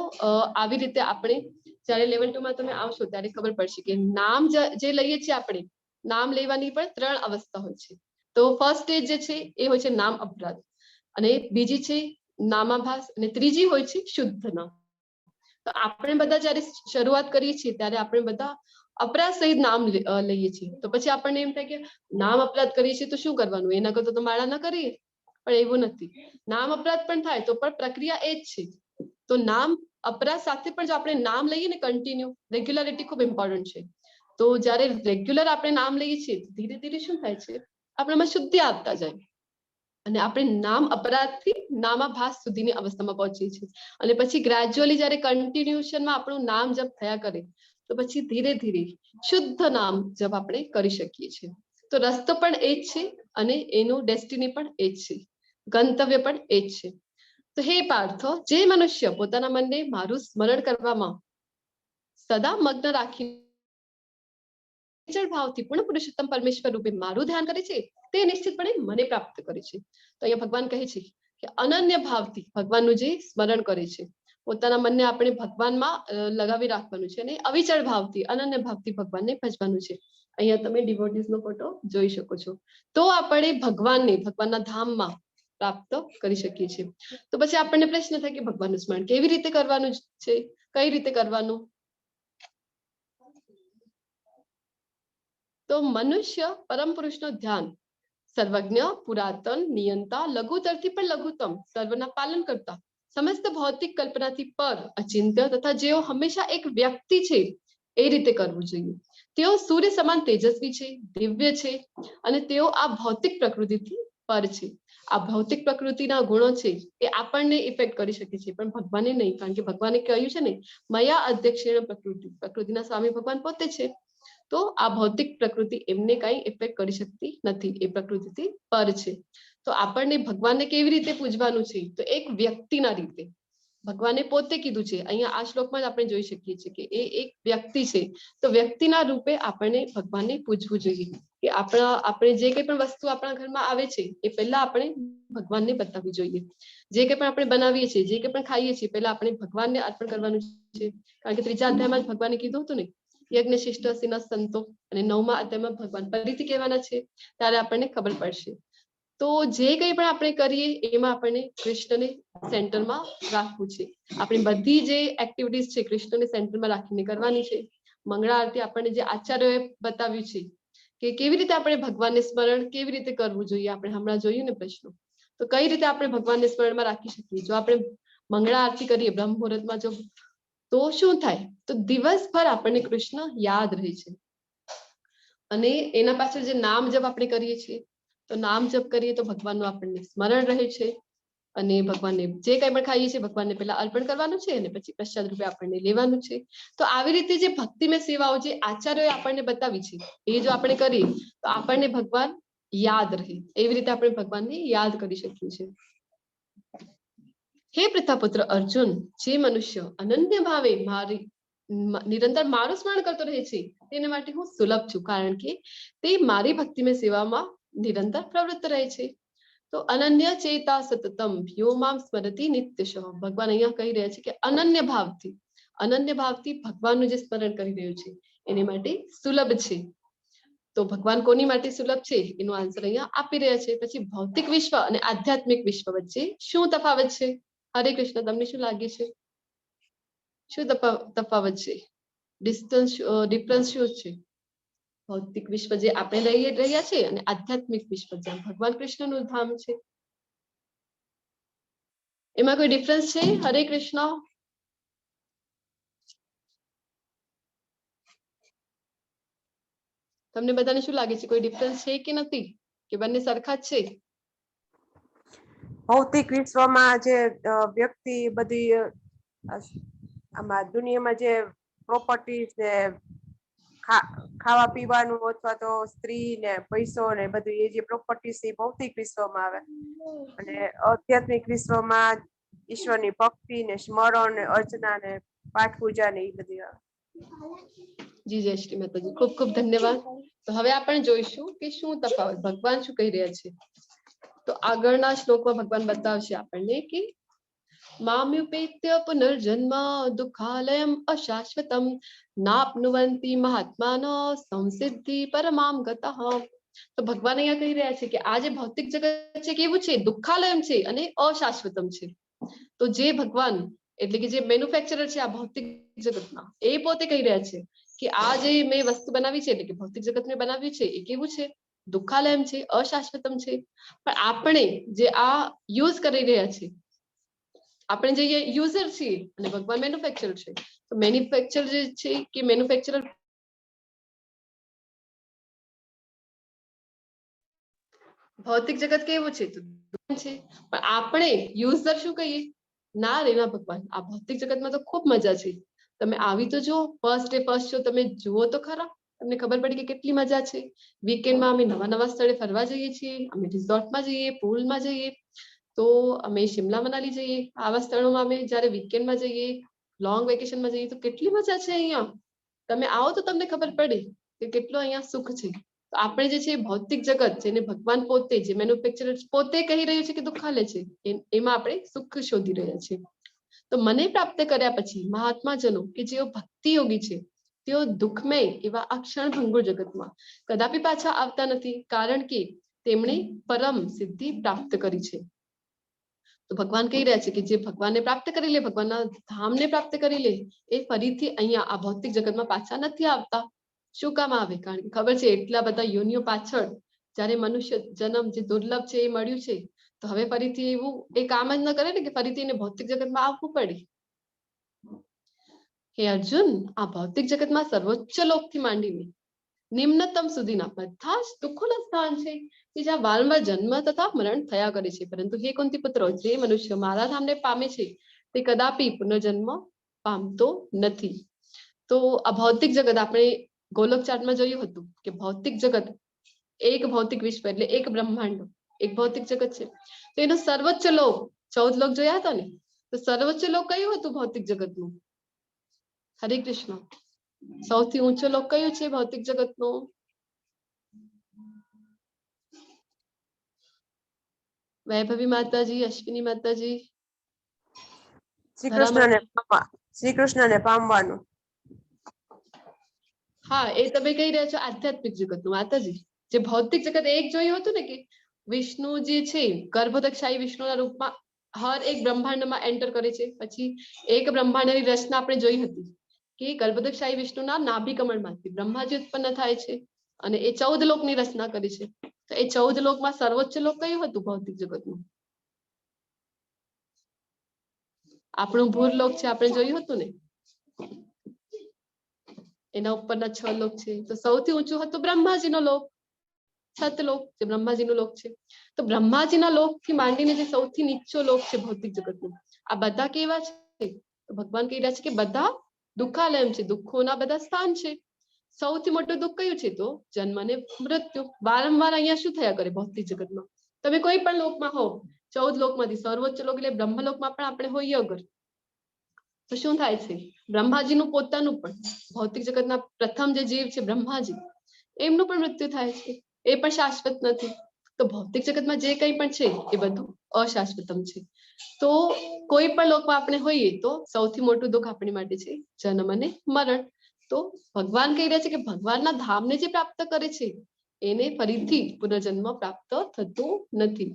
આવી રીતે આપણે જયારે લેવલ 2 માં તમે આવશો ત્યારે ખબર પડશે કે નામ જે લઈએ છીએ આપણે, નામ લેવાની પણ 3 અવસ્થા હોય છે. તો ફર્સ્ટ સ્ટેજ જે છે એ હોય છે નામ અપરાધ, અને બીજી છે નામાભાસ, અને ત્રીજી હોય છે શુદ્ધ નામ. તો આપણે બધા જયારે શરૂઆત કરીએ છીએ ત્યારે આપણે બધા અપરાધ સહિત નામ લઈએ છીએ. તો પછી આપણને એમ થાય કે નામ અપરાધ કરીએ છીએ તો શું કરવાનું, એના કરતા તો માળા ન કરીએ. પણ એવું નથી, નામ અપરાધ પણ થાય તો પણ પ્રક્રિયા એ જ છે. તો નામ અપરાધ સાથે પણ જો આપણે નામ લઈએ ને કન્ટિન્યુ, રેગ્યુલરિટી ખૂબ ઇમ્પોર્ટન્ટ છે. તો જયારે રેગ્યુલર આપણે નામ લઈએ છીએ ધીરે ધીરે શું થાય છે, આપણામાં શુદ્ધિ આવતા જાય, અને આપણે નામ અપરાધથી નામાભાસ સુધીની અવસ્થામાં પહોંચીએ છીએ. અને પછી ગ્રેજ્યુઅલી જયારે કન્ટિન્યુશનમાં આપણું નામ જપ થયા કરે, તો પછી ધીરે ધીરે શુદ્ધ નામ જપ આપણે કરી શકીએ છીએ. તો રસ્તો પણ એ જ છે, અને એનું ડેસ્ટિની પણ એ જ છે, ગંતવ્ય પણ એ જ છે. તો હે પાર્થો, જે મનુષ્ય પોતાના મનને મારું સ્મરણ કરવામાં સદા મગ્ન રાખી ભાવથી પૂર્ણ પુરુષોત્તમ પરમેશ્વર રૂપે મારું ધ્યાન કરે છે, તે નિશ્ચિતપણે મને પ્રાપ્ત કરે છે. તો અહીંયા ભગવાન કહે છે કે અનન્ય ભાવથી ભગવાનનું જે સ્મરણ કરે છે, પોતાના મનને આપણે ભગવાનમાં લગાવી રાખવાનું છે, અને અવિચળ ભાવથી, અનન્ય ભાવથી ભગવાનને ભજવાનું છે. અહીંયા તમે ડિવોટીઝનો ફોટો જોઈ શકો છો. તો આપણે ભગવાનને ભગવાનના ધામમાં પ્રાપ્ત કરી શકીએ છીએ. તો પછી આપણને પ્રશ્ન થાય કે ભગવાનનું સ્મરણ કેવી રીતે કરવાનું છે, કઈ રીતે કરવાનું? તો મનુષ્ય પરમ પુરુષનું ધ્યાન, સર્વજ્ઞ, પુરાતન, નિયંતા, લઘુતરથી પણ લઘુત્તમ, સર્વના પાલન કરતા, સમસ્ત ભૌતિક કલ્પનાથી પર, અચિંત્ય તથા જેઓ હંમેશા એક વ્યક્તિ છે એ રીતે કરવું જોઈએ. તેઓ સૂર્ય સમાન તેજસ્વી છે, દિવ્ય છે, અને તેઓ આ ભૌતિક પ્રકૃતિથી પર છે. આ ભૌતિક પ્રકૃતિના ગુણો છે એ આપણને ઇફેક્ટ કરી શકે છે, પણ ભગવાને નહીં, કારણ કે ભગવાને કહ્યું છે ને મયા અધ્યક્ષેણ પ્રકૃતિ, પ્રકૃતિના સ્વામી ભગવાન પોતે છે. તો આ ભૌતિક પ્રકૃતિ એમને કઈ ઇફેક્ટ કરી શકતી નથી, એ પ્રકૃતિથી પર છે. તો આપણને ભગવાનને કેવી રીતે પૂજવાનું છે? તો એક વ્યક્તિના રીતે. ભગવાને પોતે કીધું છે, અહીંયા આ શ્લોકમાં જ આપણે જોઈ શકીએ છીએ કે એ એક વ્યક્તિ છે. તો વ્યક્તિના રૂપે આપણને ભગવાનને પૂજવું જોઈએ, કે આપણે જે કંઈ પણ વસ્તુ આપણા ઘરમાં આવે છે એ પહેલા આપણે ભગવાનને બતાવવી જોઈએ. જે કંઈ પણ આપણે બનાવીએ છીએ, જે કંઈ પણ ખાઈએ છીએ, પહેલા આપણે ભગવાનને અર્પણ કરવાનું છે. કારણ કે ત્રીજા અધ્યાયમાં જ ભગવાને કીધું હતું ને યજ્ઞ શિષ્ટસીના સંતો અને 9મા અધ્યાયમાં ભગવાન ફરીથી કહેવાના છે ત્યારે આપણને ખબર પડશે. તો જે કંઈ પણ આપણે કરીએ એમાં આપણને કૃષ્ણને સેન્ટરમાં રાખવું છે. આપણી બધી જે એક્ટિવિટીઝ છે કૃષ્ણને સેન્ટરમાં રાખીને કરવાની છે. મંગળા આરતી આપણને જે આચાર્યોએ બતાવ્યું છે કે કેવી રીતે આપણે ભગવાનને સ્મરણ કેવી રીતે કરવું જોઈએ. આપણે હમણાં જોયું ને પ્રશ્નો, તો કઈ રીતે આપણે ભગવાનને સ્મરણમાં રાખી શકીએ. જો આપણે મંગળા આરતી કરીએ બ્રહ્મ મુહૂર્તમાં જો, તો શું થાય, તો દિવસભર આપણને કૃષ્ણ યાદ રહે છે. અને એના પાછળ જે નામ જપ આપણે કરીએ છીએ, તો નામ જપ કરીએ તો ભગવાનનું આપણને સ્મરણ રહે છે. અને ભગવાનને જે કંઈ પણ ખાઈએ છીએ ભગવાનને પહેલા અર્પણ કરવાનું છે અને પછી પ્રસાદ રૂપે આપણને લેવાનું છે. તો આવી રીતે જે ભક્તિમય સેવાઓ જે આચાર્યોએ આપણને બતાવી છે એ જો આપણે કરીએ તો આપણને ભગવાન યાદ રહે. એવી રીતે આપણે ભગવાનને યાદ કરી શકીએ છીએ. હે પ્રતાપુત્ર અર્જુન, જે મનુષ્ય અનન્ય ભાવે મારી નિરંતર મારું સ્મરણ કરતો રહે છે તેના માટે હું સુલભ છું, કારણ કે તે મારી ભક્તિમય સેવામાં નિરંતર પ્રવૃત્ત રહે છે. તો અનન્ય ચેતા સતતમ યો મામ સ્મરતિ નિત્યશ. ભગવાન અહીંયા કહી રહ્યા છે કે અનન્ય ભાવથી ભગવાનનું જે સ્મરણ કરી રહ્યું છે એને માટે સુલભ છે. તો ભગવાન કોની માટે સુલભ છે એનો આન્સર અહીંયા આપી રહ્યા છે. પછી ભૌતિક વિશ્વ અને આધ્યાત્મિક વિશ્વ વચ્ચે શું તફાવત છે? હરે કૃષ્ણ, તમને શું લાગે છે? શું તફાવત છે? ડિફરન્સ શું છે? ભૌતિક વિશ્વ જે આપણે રહી રહ્યા છે અને આધ્યાત્મિક વિશ્વ જ્યાં ભગવાન કૃષ્ણનું ધામ છે, એમાં કોઈ ડિફરન્સ છે? હરે કૃષ્ણ. તમને બધાને શું લાગે છે, કોઈ ડિફરન્સ છે કે નથી, કે બંને સરખા જ છે? ભૌતિક વિશ્વમાં જે વ્યક્તિ બધી આમાં દુનિયામાં જે પ્રોપર્ટીઝ ને ખાવા પીવાનું અથવા તો સ્ત્રી ને પૈસો ને બધું એ જે પ્રોપર્ટીઝ એ ભૌતિક વિશ્વમાં આવે. અને આધ્યાત્મિક વિશ્વમાં ઈશ્વરની ભક્તિ ને સ્મરણ ને અર્ચના ને પાઠ પૂજા ને એ બધી આવે. જી જય શ્રી માતાજી, ખૂબ ખૂબ ધન્યવાદ. તો હવે આપણે જોઈશું કે શું તફાવત, ભગવાન શું કહી રહ્યા છે. તો આગળના શ્લોકમાં ભગવાન બતાવશે આપણને કે મામ્યુપેત્ય પુનર્જન્મ દુઃખાલયમ અશાશ્વતમ નાપ્નુવંતિ મહાત્માનો સંસિદ્ધિ પરમામ ગતઃ. તો ભગવાન અહીંયા કહી રહ્યા છે કે આ જે ભૌતિક જગત છે કેવું છે, દુઃખાલયમ છે અને અશાશ્વતમ છે. તો જે ભગવાન એટલે કે જે મેન્યુફેક્ચરર છે આ ભૌતિક જગતના, એ પોતે કહી રહ્યા છે કે આ જે મેં વસ્તુ બનાવી છે એટલે કે ભૌતિક જગત મેં બનાવ્યું છે એ કેવું છે, દુઃખાલયમ છે, અશાશ્વતમ છે. પણ આપણે જે આ યુઝ કરી રહ્યા છીએ, આપણે જે યુઝર છીએ અને ભગવાન મેન્યુફેક્ચરર છે, તો મેન્યુફેક્ચર જે છે કે મેન્યુફેક્ચરર ભૌતિક જગત કેવું છે, તો છે. પણ આપણે યુઝર શું કહીએ, ના રેના ભગવાન આ ભૌતિક જગતમાં તો ખૂબ મજા છે, તમે આવી તો જો ફર્સ્ટ ડે ફર્સ્ટ શો તમે જુઓ તો ખરા, તમને ખબર પડી કે કેટલી મજા છે. વીકેન્ડમાં અમે નવા નવા સ્થળે ફરવા જઈએ છીએ, અમે રિઝોર્ટમાં જઈએ, પૂલમાં જઈએ, તો અમે શિમલા મનાલી જઈએ. આવા સ્થળોમાં અમે જયારે વીકેન્ડમાં જઈએ, લોંગ વેકેશનમાં જઈએ તો કેટલી મજા છે અહીંયા. તમે આવો તો તમને ખબર પડે કે કેટલું અહીંયા સુખ છે. તો આપણે જે છે ભૌતિક જગત જેને ભગવાન પોતે જે મેન્યુફેક્ચરર પોતે કહી રહ્યું છે કે દુઃખાલય છે, એમાં આપણે સુખ શોધી રહ્યા છીએ. તો મને પ્રાપ્ત કર્યા પછી મહાત્માજનો કે જેઓ ભક્તિ યોગી છે, તેઓ દુઃખમય એવા આ ક્ષણભંગુર જગતમાં કદાપી પાછા આવતા નથી, કારણ કે તેમણે પરમ સિદ્ધિ પ્રાપ્ત કરી છે. તો ભગવાન કહી રહ્યા છે કે જે ભગવાનને પ્રાપ્ત કરી લે, ભગવાનના ધામને પ્રાપ્ત કરી લે, એ ફરીથી અહીંયા આ ભૌતિક જગતમાં પાછા નથી આવતા. શું કામ આવે? કારણ કે ખબર છે એટલા બધા યોનિઓ પાછળ જયારે મનુષ્ય જન્મ જે દુર્લભ છે એ મળ્યું છે, તો હવે ફરીથી એવું એ કામ જ ન કરે ને કે ફરીથી એને ભૌતિક જગતમાં આવવું પડે. હે અર્જુન, આ ભૌતિક જગતમાં સર્વોચ્ચ લોકથી માંડીને નિમ્નતમ સુધીના બધા જ દુઃખોના સ્થાન છે કે જ્યાં વારંવાર જન્મ તથા મરણ થયા કરે છે. પરંતુ હે કુંતી પુત્રો, જે મનુષ્ય મારા ધામને પામે છે તે કદાપી પુનર્જન્મ પામતો નથી. તો આ ભૌતિક જગત આપણે ગોલોક ચાર્ટમાં જોયું હતું કે ભૌતિક જગત એક ભૌતિક વિશ્વ એટલે એક બ્રહ્માંડ એક ભૌતિક જગત છે. તો એનો સર્વોચ્ચ લોક 14 લોક જોયા હતા ને, તો સર્વોચ્ચ લોક કયું હતું ભૌતિક જગતનું? હરે કૃષ્ણ. સૌથી ઊંચો લોક કયું છે ભૌતિક જગતનો? વૈભવી માતાજી, અશ્વિની માતાજી. શ્રી કૃષ્ણને પામવાનું. હા, એ તમે કહી રહ્યા છો આધ્યાત્મિક જગતનું માતાજી. જે ભૌતિક જગત એક જોયું હતું ને કે વિષ્ણુ જે છે ગર્ભોદકશાહી વિષ્ણુના રૂપમાં હર એક બ્રહ્માંડમાં એન્ટર કરે છે. પછી એક બ્રહ્માંડની રચના આપણે જોઈ હતી કે ગર્ભોદકશાહી વિષ્ણુના નાભી કમળમાંથી બ્રહ્માજી ઉત્પન્ન થાય છે અને એ 14 લોકની રચના કરી છે. તો એ 14 લોકમાં સર્વોચ્ચ લોક કયું હતું ભૌતિક જગતનું? આપણું ભૂરલોક છે, આપણે જોયું હતું ને. એના ઉપરના 6 લોક છે. તો સૌથી ઊંચું હતું બ્રહ્માજીનો લોક, સતલોક, જે બ્રહ્માજીનો લોક છે. તો બ્રહ્માજીના લોકથી માંડીને જે સૌથી નીચો લોક છે ભૌતિક જગતનું, આ બધા કેવા છે? તો ભગવાન કહી રહ્યા છે કે બધા દુઃખાલયમ છે, દુઃખોના બધા સ્થાન છે. સૌથી મોટું દુઃખ કયું છે? તો જન્મ અને મૃત્યુ. વારંવાર અહીંયા શું થયા કરે ભૌતિક જગતમાં? તમે કોઈ પણ લોકમાં હો, 14 લોકમાંથી સર્વોચ્ચ લોક એટલે બ્રહ્મલોકમાં પણ આપણે હોઈએ અગર, તો શું થાય છે? બ્રહ્માજીનું પોતાનું પણ, ભૌતિક જગતના પ્રથમ જે જીવ છે બ્રહ્માજી, એમનું પણ મૃત્યુ થાય છે. એ પણ શાશ્વત નથી. તો ભૌતિક જગતમાં જે કંઈ પણ છે એ બધું અશાશ્વતમ છે. તો કોઈ પણ લોકમાં આપણે હોઈએ તો સૌથી મોટું દુઃખ આપણી માટે છે જન્મ અને મરણ. તો ભગવાન કહી રહ્યા છે કે ભગવાનના ધામને જે પ્રાપ્ત કરે છે એને ફરીથી પુનર્જન્મ પ્રાપ્ત થતું નથી.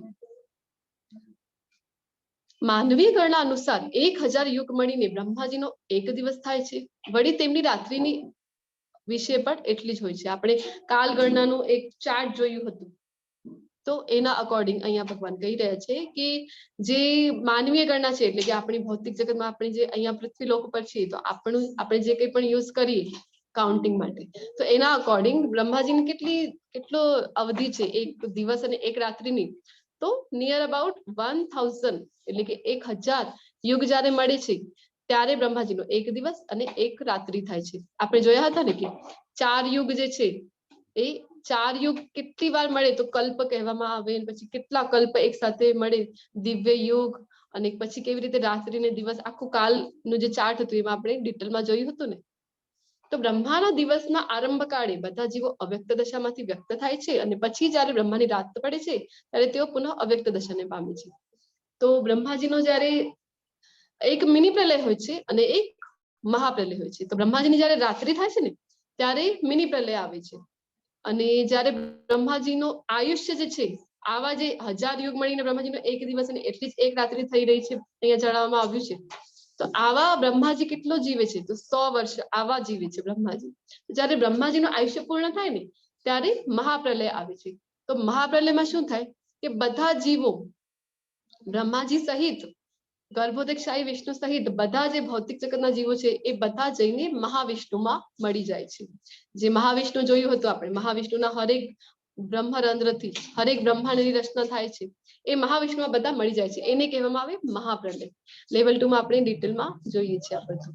માનવીય ગણના અનુસાર 1000 યુગ મળીને બ્રહ્માજીનો એક દિવસ થાય છે. વળી તેમની રાત્રિની વિશે પણ એટલી જ હોય છે. આપણે કાલ ગણનાનું એક ચાર્ટ જોયું હતું. તો એના અકોર્ડિંગ અહીંયા ભગવાન કહી રહ્યા છે કે જે માનવીય ગણના છે, એટલે કે આપણી ભૌતિક જગતમાં આપણે જે અહીંયા પૃથ્વી લોક ઉપર છીએ, તો આપણે જે કંઈ પણ યુઝ કરીએ કાઉન્ટિંગ માટે, તો એના અકોર્ડિંગ બ્રહ્માજીની કેટલો અવધિ છે એક દિવસ અને એક રાત્રિની? તો નિયર અબાઉટ 1000, એટલે કે 1000 યુગ જ્યારે મળે છે ત્યારે બ્રહ્માજીનો એક દિવસ અને એક રાત્રિ થાય છે. આપણે જોયા હતા ને કે 4 યુગ જે છે એ 4 યુગ કેટલી વાર મળે તો કલ્પ કહેવામાં આવે, પછી કેટલા કલ્પ એક સાથે મળે, દિવ્ય યુગ, અને પછી કેવી રીતે રાત્રિ ને દિવસ, આખું કાલનું જે ચાર્ટ હતું એમાં આપણે ડિટેલમાં જોયું હતું ને. તો બ્રહ્માના દિવસના આરંભ કાળે બધા જીવો અવ્યક્ત દશામાંથી વ્યક્ત થાય છે અને પછી જ્યારે બ્રહ્માની રાત પડે છે ત્યારે તેઓ પુનઃ અવ્યક્ત દશાને પામે છે. તો બ્રહ્માજીનો જ્યારે એક મિની પ્રલય હોય છે અને એક મહાપ્રલય હોય છે. તો બ્રહ્માજીની જ્યારે રાત્રિ થાય છે ને ત્યારે મિની પ્રલય આવે છે, અને જ્યારે બ્રહ્માજીનો આયુષ્ય જે છે, આવા જે 1000 યુગ મળીને બ્રહ્માજીનો એક દિવસ અને એટલી જ એક રાત્રિ થઈ રહી છે અહીંયા જણાવવામાં આવ્યું છે. તો આવા બ્રહ્માજી કેટલો જીવે છે? તો 100 વર્ષ આવા જીવે છે બ્રહ્માજી. જ્યારે બ્રહ્માજીનું આયુષ્ય પૂર્ણ થાય ને ત્યારે મહાપ્રલય આવે છે. તો મહાપ્રલયમાં શું થાય કે બધા જીવો બ્રહ્માજી સહિત, ગર્ભોદકશાહી વિષ્ણુ સહિત બધા જે ભૌતિક જગતના જીવો છે એ બધા જઈને મહાવિષ્ણુમાં મળી જાય છે. જે મહાવિષ્ણુ જોયું હતું આપણે, મહાવિષ્ણુના હરેક બ્રહ્મરંધ્રથી હરેક બ્રહ્માંડની રચના થાય છે, એ મહાવિષ્ણુમાં બધા મળી જાય છે. એને કહેવામાં આવે મહાપ્રલય. લેવલ 2 માં આપણે ડિટેલમાં જોઈએ છીએ આ બધું.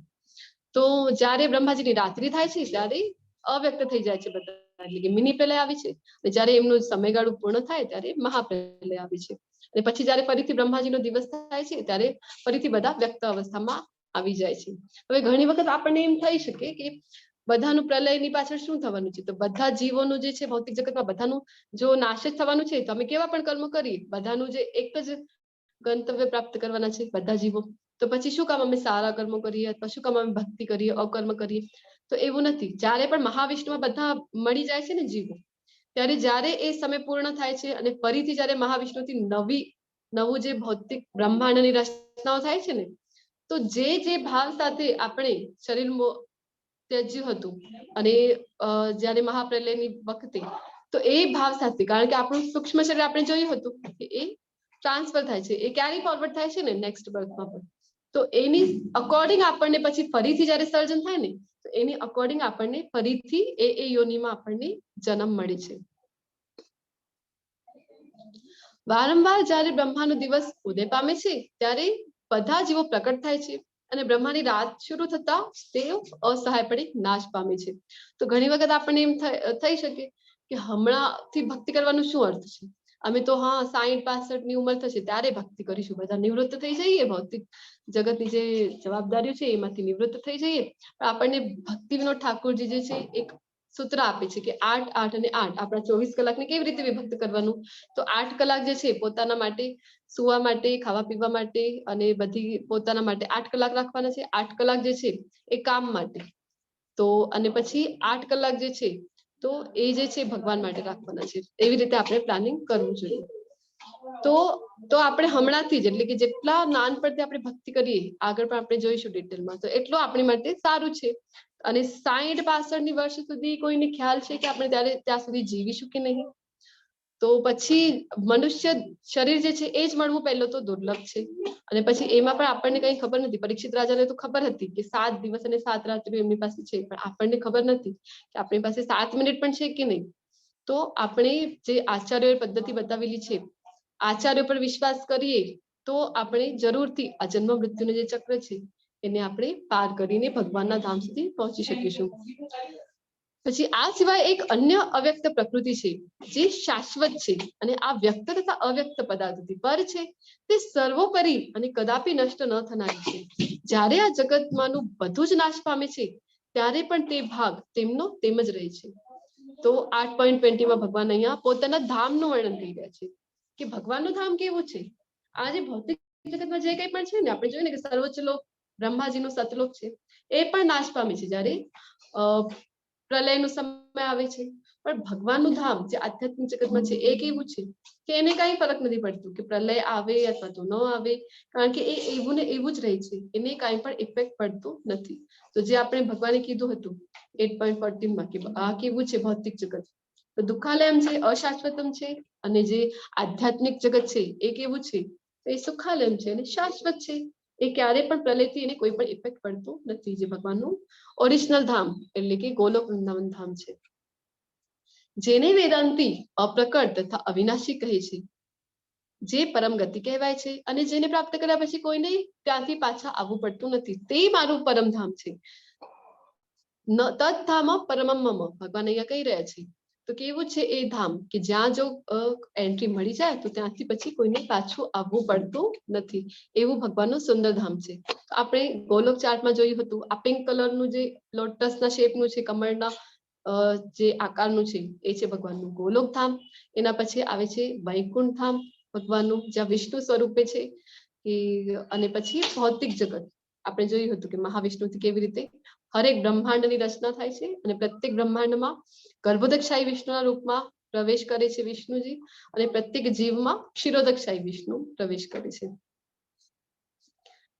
તો જ્યારે બ્રહ્માજીની રાત્રિ થાય છે ત્યારે અવ્યક્ત થઈ જાય છે બધા, એટલે કે મિની પ્રલય આવી છે. અને જ્યારે એમનું સમયગાળું પૂર્ણ થાય ત્યારે મહાપ્રલય આવી છે. અને પછી જ્યારે ફરીથી બ્રહ્માજીનો દિવસ થાય છે ત્યારે ફરીથી બધા વ્યક્ત અવસ્થામાં આવી જાય છે. હવે ઘણી વખત આપણને એમ થઈ શકે કે બધાનું પ્રલયની પાછળ શું થવાનું છે? તો બધા જીવોનું જે છે ભૌતિક જગતમાં બધાનું જો નાશ જ થવાનું છે, તો અમે કેવા પણ કર્મ કરીએ બધાનું જે એક જ ગંતવ્ય પ્રાપ્ત કરવાના છે બધા જીવો, તો પછી શું કામ અમે સારા કર્મો કરીએ અથવા શું કામ અમે ભક્તિ કરીએ, અકર્મ કરીએ? તો એવું નથી. જ્યારે પણ મહાવિષ્ણુમાં બધા મળી જાય છે ને જીવો, ત્યારે જ્યારે એ સમય પૂર્ણ થાય છે અને ફરીથી જ્યારે મહાવિષ્ણુથી નવું જે ભૌતિક બ્રહ્માંડની રચનાઓ થાય છે ને, તો જે ભાવ સાથે આપણે શરીર ત્યજ્યું હતું અને જ્યારે મહાપ્રલયની વખતે, તો એ ભાવ સાથે, કારણ કે આપણું સૂક્ષ્મ શરીર આપણે જોયું હતું કે એ ટ્રાન્સફર થાય છે, એ ક્યારે ફોરવર્ડ થાય છે ને નેક્સ્ટ બર્થમાં પણ. તો એની અકોર્ડિંગ આપણને પછી ફરીથી જ્યારે સર્જન થાય ને, તો એની અકોર્ડિંગ આપણને ફરીથી એ યોનિમાં આપણને જન્મ મળે છે. વારંવાર જ્યારે બ્રહ્માનો દિવસ ઉદય પામે છે ત્યારે બધા જીવો પ્રકટ થાય છે અને બ્રહ્માની રાત શરૂ થતા તેઓ અસહાયપણે નાશ પામે છે. તો ઘણી વખત આપણને એમ થઈ શકે કે હમણાંથી ભક્તિ કરવાનો શું અર્થ છે? અમે તો 60-65 ની ઉંમર થશે ત્યારે ભક્તિ કરીશું, બધા નિવૃત્ત થઈ જઈએ, ભૌતિક જગતની જે જવાબદારીઓ છે એમાંથી નિવૃત્ત થઈ જઈએ. પણ આપણને ભક્તિ વિનોદ ઠાકોરજી જે છે એક સૂત્ર આપે છે કે 8, 8 અને 8 આપણા 24 કલાકને કેવી રીતે વિભક્ત કરવાનું? તો 8 કલાક જે છે પોતાના માટે, સુવા માટે, ખાવા પીવા માટે અને બધી પોતાના માટે 8 કલાક રાખવાના છે. 8 કલાક જે છે એ કામ માટે, તો અને પછી 8 કલાક જે છે તો એ જે છે ભગવાન માટે રાખવાના છે. એવી રીતે આપણે પ્લાનિંગ કરવું જોઈએ. તો આપણે હમણાંથી જ એટલે કે જેટલા નાનપણથી આપણે ભક્તિ કરીએ, આગળ પણ આપણે જોઈશું ડિટેલમાં, તો એટલું આપણી માટે સારું છે. અને 60-65 વર્ષ સુધી કોઈને ખ્યાલ છે કે આપણે ત્યાં સુધી જીવીશું કે નહીં? તો પછી મનુષ્ય શરીર જે છે એ જ મળવું પહેલો તો દુર્લભ છે. અને પછી એમાં પણ આપણને કઈ ખબર નથી. પરીક્ષિત રાજાને તો ખબર હતી કે 7 દિવસ અને 7 રાત્રિ એમની પાસે છે, પણ આપણને ખબર નથી કે આપણી પાસે 7 મિનિટ પણ છે કે નહીં. તો આપણે જે આચાર્યોએ પદ્ધતિ બતાવેલી છે, આચાર્યો પર વિશ્વાસ કરીએ તો આપણે જરૂરથી આ જન્મ મૃત્યુનું જે ચક્ર છે એને આપણે પાર કરીને ભગવાનના ધામ સુધી પહોંચી શકીશું. પછી આ સિવાય એક અન્ય અવ્યક્ત પ્રકૃતિ છે જે શાશ્વત છે, અને આ વ્યક્ત તથા અવ્યક્ત પદાર્થથી પર છે. તે સર્વોપરી અને કદાપી નષ્ટ ન થનારી છે. જ્યારે આ જગતમાંનું બધું જ નાશ પામે છે, ત્યારે પણ તે ભાગ તેમનો તેમ જ રહે છે. તો 8.20 માં ભગવાન અહીંયા પોતાના ધામનું વર્ણન કરી રહ્યા છે કે ભગવાનનું ધામ કેવું છે. આ જે ભૌતિક જગતમાં જે કંઈ પણ છે ને, આપણે જોઈએ ને કે સર્વોચ્ચ લોક બ્રહ્માજીનું સતલોક છે, એ પણ નાશ પામે છે જ્યારે પ્રલયનો સમય આવે છે. પણ ભગવાનનું ધામ જે આધ્યાત્મિક જગતમાં છે એ કેવું છે કે એને કઈ ફરક નથી પડતું કે પ્રલય આવે અથવા તો ન આવે, કારણ કે એ એવું ને એવું જ રહે છે. એને કાંઈ પણ ઇફેક્ટ પડતું નથી. તો જે આપણે ભગવાને કીધું હતું 8.14 માં કે આ કેવું છે ભૌતિક જગત, તો દુઃખાલયમ છે, અશાશ્વતમ છે. અને જે આધ્યાત્મિક જગત છે એ કેવું છે, એ સુખાલયમ છે અને શાશ્વત છે. એ ક્યારે પણ પ્રલયથી એને કોઈ પણ ઇફેક્ટ પડતું નથી. જે ભગવાનનું ઓરિજિનલ ધામ એટલે કે ગોલોક વૃંદાવન ધામ છે, જેને વેદાંતી અપ્રકટ તથા અવિનાશી કહે છે, જે પરમ ગતિ કહેવાય છે, અને જેને પ્રાપ્ત કર્યા પછી કોઈને ત્યાંથી પાછા આવવું પડતું નથી. તે મારું પરમ ધામ છે. તદ્ધામ પરમમ મમ, ભગવાન અહીંયા કહી રહ્યા છે. તો કેવું છે એ ધામ કે જ્યાં જો એન્ટ્રી મળી જાય તો ત્યાંથી પછી કોઈને પાછું આવવું પડતું નથી. એવું ભગવાનનું સુંદર ધામ છે. આપણે ગોલોક ચાર્ટમાં જોયું હતું, આ પિંક કલરનું જે લોટસના શેપનું છે, કમળના જે આકારનું છે, એ છે ભગવાનનું ગોલોક ધામ. એના પછી આવે છે વૈકુંઠ ધામ ભગવાનનું, જ્યાં વિષ્ણુ સ્વરૂપે છે. અને પછી ભૌતિક જગત આપણે જોયું હતું કે મહાવિષ્ણુથી કેવી રીતે હરેક બ્રહ્માંડની રચના થાય છે, અને પ્રત્યેક બ્રહ્માંડમાં ગર્ભોદકશાહી વિષ્ણુના રૂપમાં પ્રવેશ કરે છે વિષ્ણુજી, અને પ્રત્યેક જીવમાં ક્ષીરોદકશાહી વિષ્ણુ પ્રવેશ કરે છે.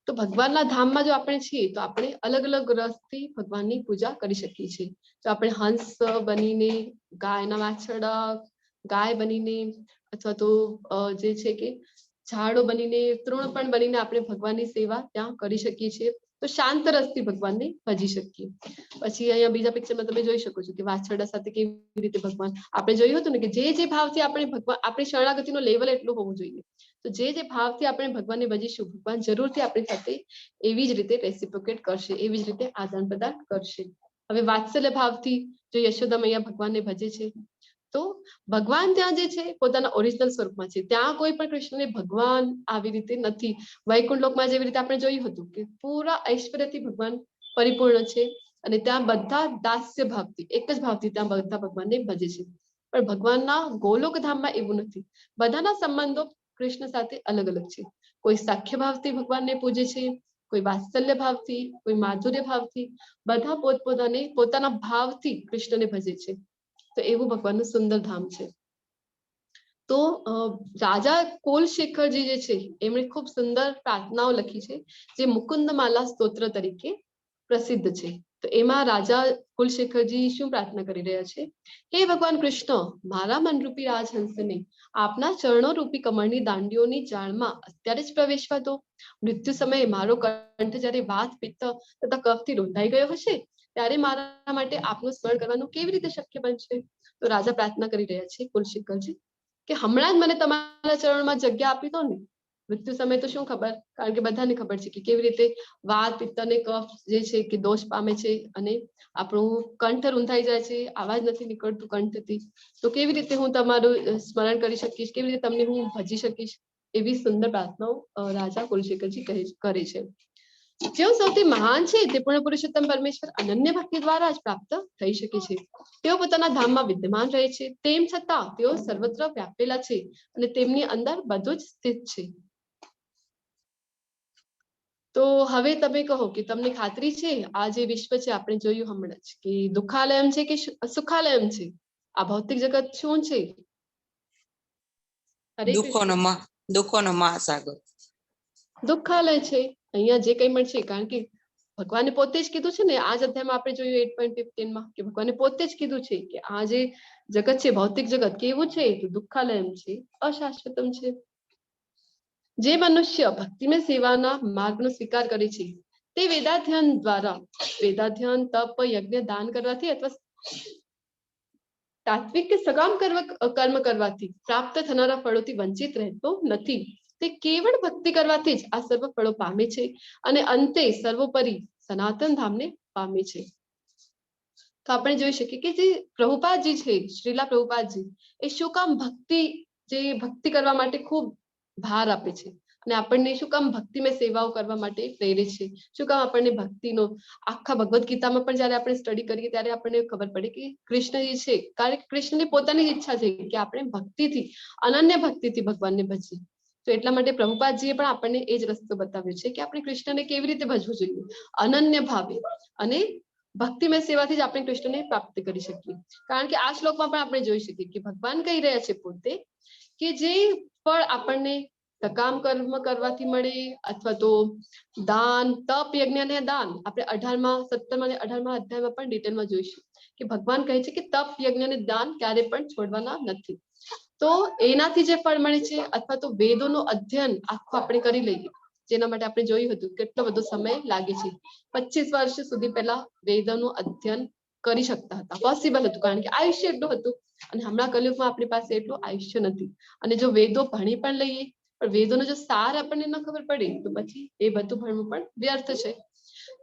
તો ભગવાનના ધામમાં જો આપણે છીએ તો આપણે અલગ અલગ રસથી ભગવાનની પૂજા કરી શકીએ છીએ. તો આપણે હંસ બનીને, ગાયના વાછરડા ગાય બનીને, અથવા તો જે છે કે ઝાડો બનીને, તૃણ પણ બનીને આપણે ભગવાનની સેવા ત્યાં કરી શકીએ છીએ. તો શાંત રસથી ભગવાનને ભજી શકીએ. પછી અહીંયા બીજા પિક્ચરમાં તમે જોઈ શકો છો કે વાછરડા સાથે કેવી રીતે ભગવાન, આપણે જોયું હતું ને કે જે ભાવથી આપણે ભગવાન, આપણી શરણાગતિનો લેવલ એટલું હોવું જોઈએ. તો જે ભાવથી આપણે ભગવાનને ભજીશું, ભગવાન જરૂરથી આપણી સાથે એવી જ રીતે રેસિપ્રોકેટ કરશે, એવી જ રીતે આદાન પ્રદાન કરશે. હવે વાત્સલ્ય ભાવથી જો યશોદા મૈયા ભગવાનને ભજે છે, તો ભગવાન ત્યાં જે છે પોતાના ઓરિજિનલ સ્વરૂપમાં છે. ત્યાં કોઈ પણ કૃષ્ણને ભગવાન આવી રીતે નથી. વૈકુંઠ લોકમાં જેવી રીતે આપણે જોયું હતું કે પૂરા ઐશ્વર્યથી ભગવાન પરિપૂર્ણ છે, અને ત્યાં બધા દાસ્ય ભાવથી, એક જ ભાવથી ત્યાં બધા ભગવાનને ભજે છે. પણ ભગવાનના ગોલોક ધામમાં એવું નથી. બધાના સંબંધો કૃષ્ણ સાથે અલગ અલગ છે. કોઈ સાખ્ય ભાવથી ભગવાનને પૂજે છે, કોઈ વાત્સલ્ય ભાવથી, કોઈ માધુર્ય ભાવથી, બધા પોતપોતાને પોતાના ભાવથી કૃષ્ણને ભજે છે. તો એવું ભગવાનનું સુંદર ધામ છે. તો રાજા કુલશેખરજી જે છે એમણે ખૂબ સુંદર પ્રાર્થનાઓ લખી છે, જે મુકુંદમાલા સ્તોત્ર તરીકે પ્રસિદ્ધ છે. તો એમાં રાજા કુલશેખરજી શું પ્રાર્થના કરી રહ્યા છે? હે ભગવાન કૃષ્ણ, મારા મનરૂપી રાજહંસને આપના ચરણો રૂપી કમળની દાંડીઓની જાળમાં અત્યારે જ પ્રવેશવા દો. મૃત્યુ સમયે મારો કંઠ જ્યારે વાત, પિત્ત તથા કફથી રૂંધાઈ ગયો હશે, ત્યારે મારા માટે આપનું સ્મરણ કરવાનું કેવી રીતે શક્ય બનશે? તો રાજા પ્રાર્થના કરી રહ્યા છે કુલશેખરજી કે હમણાં જ મને તમારા ચરણમાં જગ્યા આપી દો ને. મૃત્યુ સમય તો શું ખબર, કારણ કે બધાને ખબર છે કે કેવી રીતે વાત, પિત્ત અને કફ જે છે કે દોષ પામે છે, અને આપણું કંઠ રૂંધાઈ જાય છે, આવાજ નથી નીકળતું કંઠથી. તો કેવી રીતે હું તમારું સ્મરણ કરી શકીશ, કેવી રીતે તમને હું ભજી શકીશ? એવી સુંદર પ્રાર્થનાઓ રાજા કુલશેખરજી કરે છે. જેઓ સૌથી મહાન છે તે પૂર્ણ પુરુષોત્તમ પરમેશ્વર અનન્ય ભક્તિ દ્વારા જ પ્રાપ્ત થઈ શકે છે. તેઓ પોતાના ધામમાં વિદ્યમાન રહે છે, તેમ છતાં તેઓ સર્વત્ર વ્યાપેલા છે, અને તેમની અંદર બધું જ સ્થિત છે. તો હવે તમે કહો કે તમને ખાતરી છે આ જે વિશ્વ છે આપણે જોયું હમણાં જ કે દુઃખાલયમ છે કે સુખાલયમ છે? આ ભૌતિક જગત શું છે? હરે કૃષ્ણ. દુઃખોનો મહાસાગર. દુઃખાલય છે. અહીંયા જે કઈ મળશે, કારણ કે ભગવાને પોતે જ કીધું છે ને, આ જ અધ્યાયમાં આપણે જોયું 8.15 માં કે ભગવાને પોતે જ કીધું છે કે આ જે જગત છે ભૌતિક જગત કેવું છે તો દુઃખાલયમ છે, અશાશ્વતમ છે. જે મનુષ્ય ભક્તિમય સેવાના માર્ગનો સ્વીકાર કરે છે તે વેદાધ્યન દ્વારા, વેદાધ્યન, તપ, યજ્ઞ, દાન કરવાથી અથવા તાત્વિક કે સકામ કર્મ કરવાથી પ્રાપ્ત થનારા ફળોથી વંચિત રહેતો નથી. તે કેવળ ભક્તિ કરવાથી જ આ સર્વ ફળો પામે છે અને અંતે સર્વોપરી સનાતન ધામને પામે છે. તો આપણે જોઈ શકીએ કે જે પ્રભુપાદજી છે, શ્રીલા પ્રભુપાદજી, એ શું કામ ભક્તિ કરવા માટે ખૂબ ભાર આપે છે અને આપણને શું કામ ભક્તિમય સેવાઓ કરવા માટે પ્રેરે છે? શું કામ આપણને ભક્તિનો આખા ભગવદ્ ગીતામાં પણ જયારે આપણે સ્ટડી કરીએ ત્યારે આપણને ખબર પડે કે કૃષ્ણજી છે, કારણ કે કૃષ્ણની પોતાની જ ઈચ્છા છે કે આપણે ભક્તિથી, અનન્ય ભક્તિથી ભગવાનને ભજીએ. તો એટલા માટે પ્રભુપાદજીએ પણ આપણને એ જ રસ્તો બતાવ્યો છે કે આપણે કૃષ્ણને કેવી રીતે ભજવું જોઈએ, અનન્ય ભાવે, અને ભક્તિમય સેવાથી જ આપણે કૃષ્ણને પ્રાપ્ત કરી શકીએ. કારણ કે આ શ્લોકમાં પણ આપણે જોઈ શકીએ કે ભગવાન કહી રહ્યા છે પોતે કે જે ફળ આપણને સકામ કર્મ કરવાથી મળે અથવા તો દાન, તપ, યજ્ઞ અને દાન, આપણે 18માં 17માં અને 18માં અધ્યાયમાં પણ ડિટેલમાં જોઈશું કે ભગવાન કહે છે કે તપ, યજ્ઞ અને દાન ક્યારે પણ છોડવાના નથી. તો એનાથી જે ફળ મળે છે, અથવા તો વેદોનું અધ્યયન આખું આપણે કરી લઈએ, જેના માટે આપણે જોયું હતું કેટલો બધો સમય લાગે છે. 25 વર્ષ સુધી પહેલા વેદોનું અધ્યયન કરી શકતા હતા, પોસિબલ હતું, કારણ કે આયુષ્ય એટલું હતું. અને હમણાં કલયુગમાં આપણી પાસે એટલું આયુષ્ય નથી. અને જો વેદો ભણી પણ લઈએ પણ વેદોનો જો સાર આપણને ન ખબર પડે તો પછી એ બધું ભણવું પણ વ્યર્થ છે.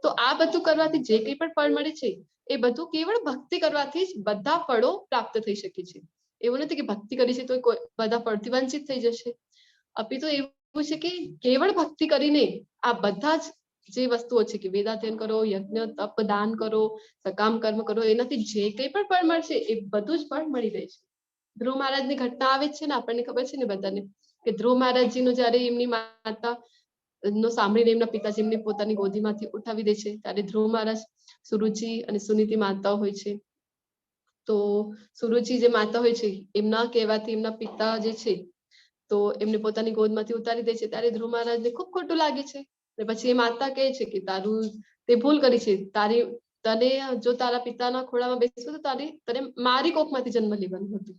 તો આ બધું કરવાથી જે કંઈ પણ ફળ મળે છે એ બધું કેવળ ભક્તિ કરવાથી જ બધા ફળો પ્રાપ્ત થઈ શકે છે. એવું નથી કે ભક્તિ કરી છે તો બધા ફળથી વંચિત થઈ જશે. અપિતુ એવું છે કે કેવળ ભક્તિ કરીને આ બધા જ જે વસ્તુઓ છે કે વેદાધ્યન કરો, યજ્ઞ, તપ, દાન કરો, સકામ કર્મ કરો, એનાથી જે કંઈ પણ ફળ મળશે એ બધું જ ફળ મળી રહે છે. ધ્રુવ મહારાજની ઘટના આવે છે ને, આપણને ખબર છે ને બધાને કે ધ્રુવ મહારાજજીનો જયારે એમની માતા નો સાંભળીને એમના પિતાજી એમને પોતાની ગોદીમાંથી ઉઠાવી દે છે ત્યારે ધ્રુવ મહારાજ, સુરુચિ અને સુનીતિ માતાઓ હોય છે. તો સુરુચિ જે માતા હોય છે એમના કહેવાથી એમના પિતા જે છે તો એમને પોતાની ગોદમાંથી ઉતારી દે છે ત્યારે ધ્રુવ મહારાજને ખૂબ ખોટું લાગે છે. અને પછી એ માતા કહે છે કે તારું તે ભૂલ કરી છે, તને જો તારા પિતાના ખોળામાં બેસવું તો તને મારી કોખમાંથી જન્મ લેવાનું હતું.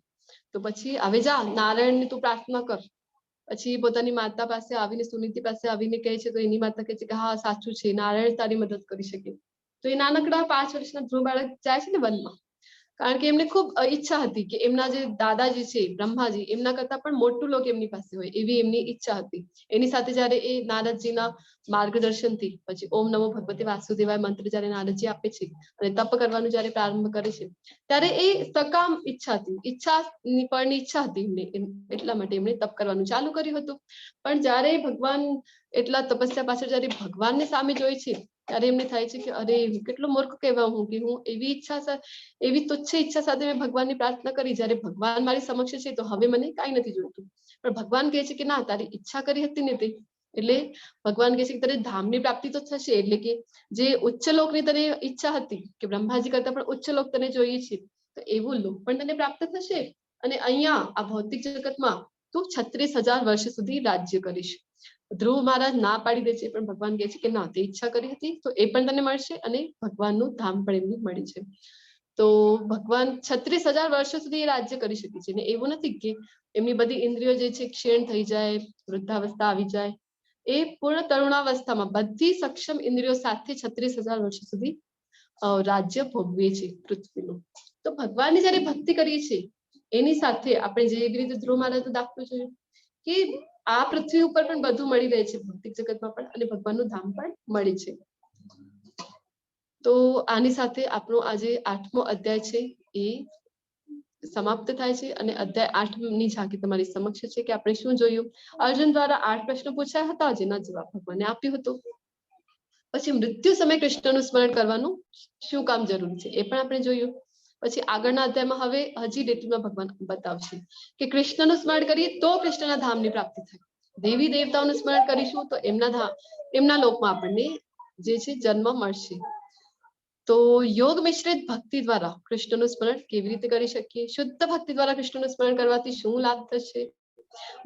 તો પછી હવે જા નારાયણની તું પ્રાર્થના કર. પછી પોતાની માતા પાસે આવીને, સુનીતિ પાસે આવીને કહે છે તો એની માતા કહે છે કે હા સાચું છે, નારાયણ તારી મદદ કરી શકે. તો એ નાનકડા 5 વર્ષના ધ્રુવ બાળક જાય છે ને વનમાં, કારણ કે એમને ખૂબ ઈચ્છા હતી કે એમના જે દાદાજી છે બ્રહ્માજી, એમના કરતા પણ મોટું લોક એમની પાસે હોય એવી એમની ઈચ્છા હતી. એની સાથે જયારે એ નારદજીના માર્ગદર્શનથી પછી ઓમ નમો ભગવતે વાસુદેવાય મંત્ર જયારે નારદજી આપે છે અને તપ કરવાનું જયારે પ્રારંભ કરે છે ત્યારે એ સકામ ઈચ્છા હતી, ફળની ઈચ્છા હતી એમને, એટલા માટે એમણે તપ કરવાનું ચાલુ કર્યું હતું. પણ જયારે ભગવાન એટલા તપસ્યા પાછળ જયારે ભગવાનને સામે જોઈ છે ત્યારે એમને થાય છે કે અરે કેટલો મૂર્ખ કહેવાય હું, કે હું એવી તુચ્છ ઈચ્છા સાથે મેં ભગવાનની પ્રાર્થના કરી, જયારે ભગવાન મારી સમક્ષ છે તો હવે મને કાંઈ નથી જોઈતું. પણ ભગવાન કહે છે કે ના, તારી ઈચ્છા કરી હતી ને તે, એટલે ભગવાન કહે છે કે તને ધામની પ્રાપ્તિ તો થશે, એટલે કે જે ઉચ્ચ લોકની તને ઈચ્છા હતી કે બ્રહ્માજી કરતા પણ ઉચ્ચ લોક તને જોઈએ છે તો એવું લોક પણ તને પ્રાપ્ત થશે. અને અહીંયા આ ભૌતિક જગતમાં તું 36,000 વર્ષ સુધી રાજ્ય કરીશ. ધ્રુવ મહારાજ ના પાડી દે છે પણ ભગવાન કહે છે કે ના, તે ઈચ્છા કરી હતી તો એ પણ તને મળશે અને ભગવાનનું ધામ પણ એમને મળે છે. તો ભગવાન 36,000 વર્ષો સુધી રાજ્ય કરી શકે છે. ને એવું નથી કે એમની બધી ઇન્દ્રિયો જે છે ક્ષીણ થઈ જાય, વૃદ્ધાવસ્થા આવી જાય. એ પૂર્ણ તરુણાવસ્થામાં બધી સક્ષમ ઇન્દ્રિયો સાથે 36,000 વર્ષ સુધી રાજ્ય ભોગવે છે પૃથ્વીનું. તો ભગવાનની જયારે ભક્તિ કરીએ છીએ એની સાથે આપણે જે એવી રીતે ધ્રુવ મહારાજનો દાખલો જોયો કે આ પૃથ્વી ઉપર પણ બધું મળી રહે છે, ભૌતિક જગતમાં પણ, અને ભગવાનનું ધામ પણ મળે છે. તો આની સાથે આપણો આજે 8મો અધ્યાય છે એ સમાપ્ત થાય છે. અને અધ્યાય 8ની ઝાંખી તમારી સમક્ષ છે કે આપણે શું જોયું. અર્જુન દ્વારા 8 પ્રશ્નો પૂછાયા હતા જેના જવાબ ભગવાને આપ્યો હતો. પછી મૃત્યુ સમયે કૃષ્ણનું સ્મરણ કરવાનું શું કામ જરૂરી છે એ પણ આપણે જોયું. પછી આગળના અધ્યાયમાં હવે હજી ડિટેલમાં ભગવાન બતાવશે કે કૃષ્ણનું સ્મરણ કરીએ તો કૃષ્ણના ધામની પ્રાપ્તિ થાય, દેવી દેવતાઓનું સ્મરણ કરીશું તો એમના લોકમાં આપણને જે છે જન્મ મળશે. તો યોગ મિશ્રિત ભક્તિ દ્વારા કૃષ્ણનું સ્મરણ કેવી રીતે કરી શકીએ? શુદ્ધ ભક્તિ દ્વારા કૃષ્ણનું સ્મરણ કરવાથી શું લાભ થશે?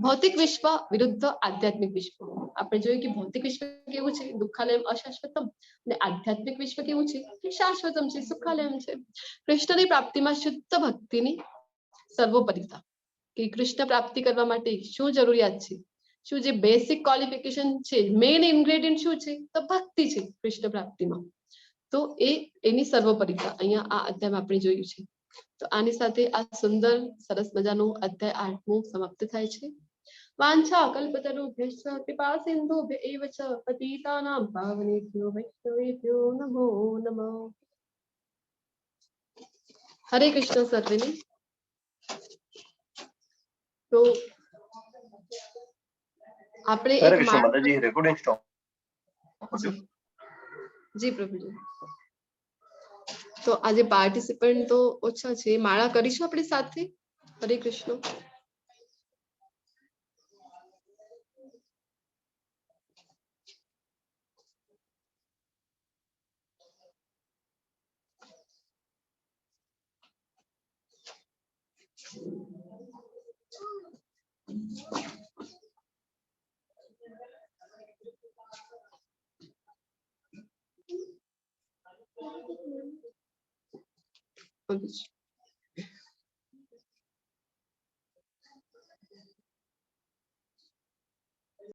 ભૌતિક વિશ્વ વિરુદ્ધ આધ્યાત્મિક વિશ્વ. આપણે જોયું કે ભૌતિક વિશ્વ કેવું છે? દુઃખાલયમ અશાશ્વતમ. અને આધ્યાત્મિક વિશ્વ કેવું છે? કે શાશ્વતમ છે, સુખાલયમ છે. કૃષ્ણની પ્રાપ્તિમાં શુદ્ધ ભક્તિની સર્વોપરિતા. કે કૃષ્ણ પ્રાપ્તિ કરવા માટે શું જરૂરિયાત છે? શું જે બેસિક ક્વોલિફિકેશન છે, મેઇન ઇન્ગ્રેડિયન્ટ શું છે? તો ભક્તિ છે કૃષ્ણ પ્રાપ્તિમાં. તો એની સર્વોપરિતા અહીંયા આ અધ્યાયમાં આપણે જોયું છે. તો આની સાથે આ સુંદર સરસ મજાનું અધ્યાય 8મું સમાપ્ત થાય છે. વાંછા કલ્પતરુભ્યશ્ચ કૃપા સિંધુભ્ય એવ ચ પતિતાનાં પાવનેભ્યો વૈષ્ણવેભ્યો નમો નમઃ. હરે કૃષ્ણ સર્વેને. તો આપણે હરે એક કૃષ્ણ માતાજી, રેકોર્ડિંગ સ્ટોપ. જી પ્રભુજી. તો આજે પાર્ટિસિપન્ટ તો ઓછા છે, માળા કરીશું આપણે સાથે. હરે કૃષ્ણ.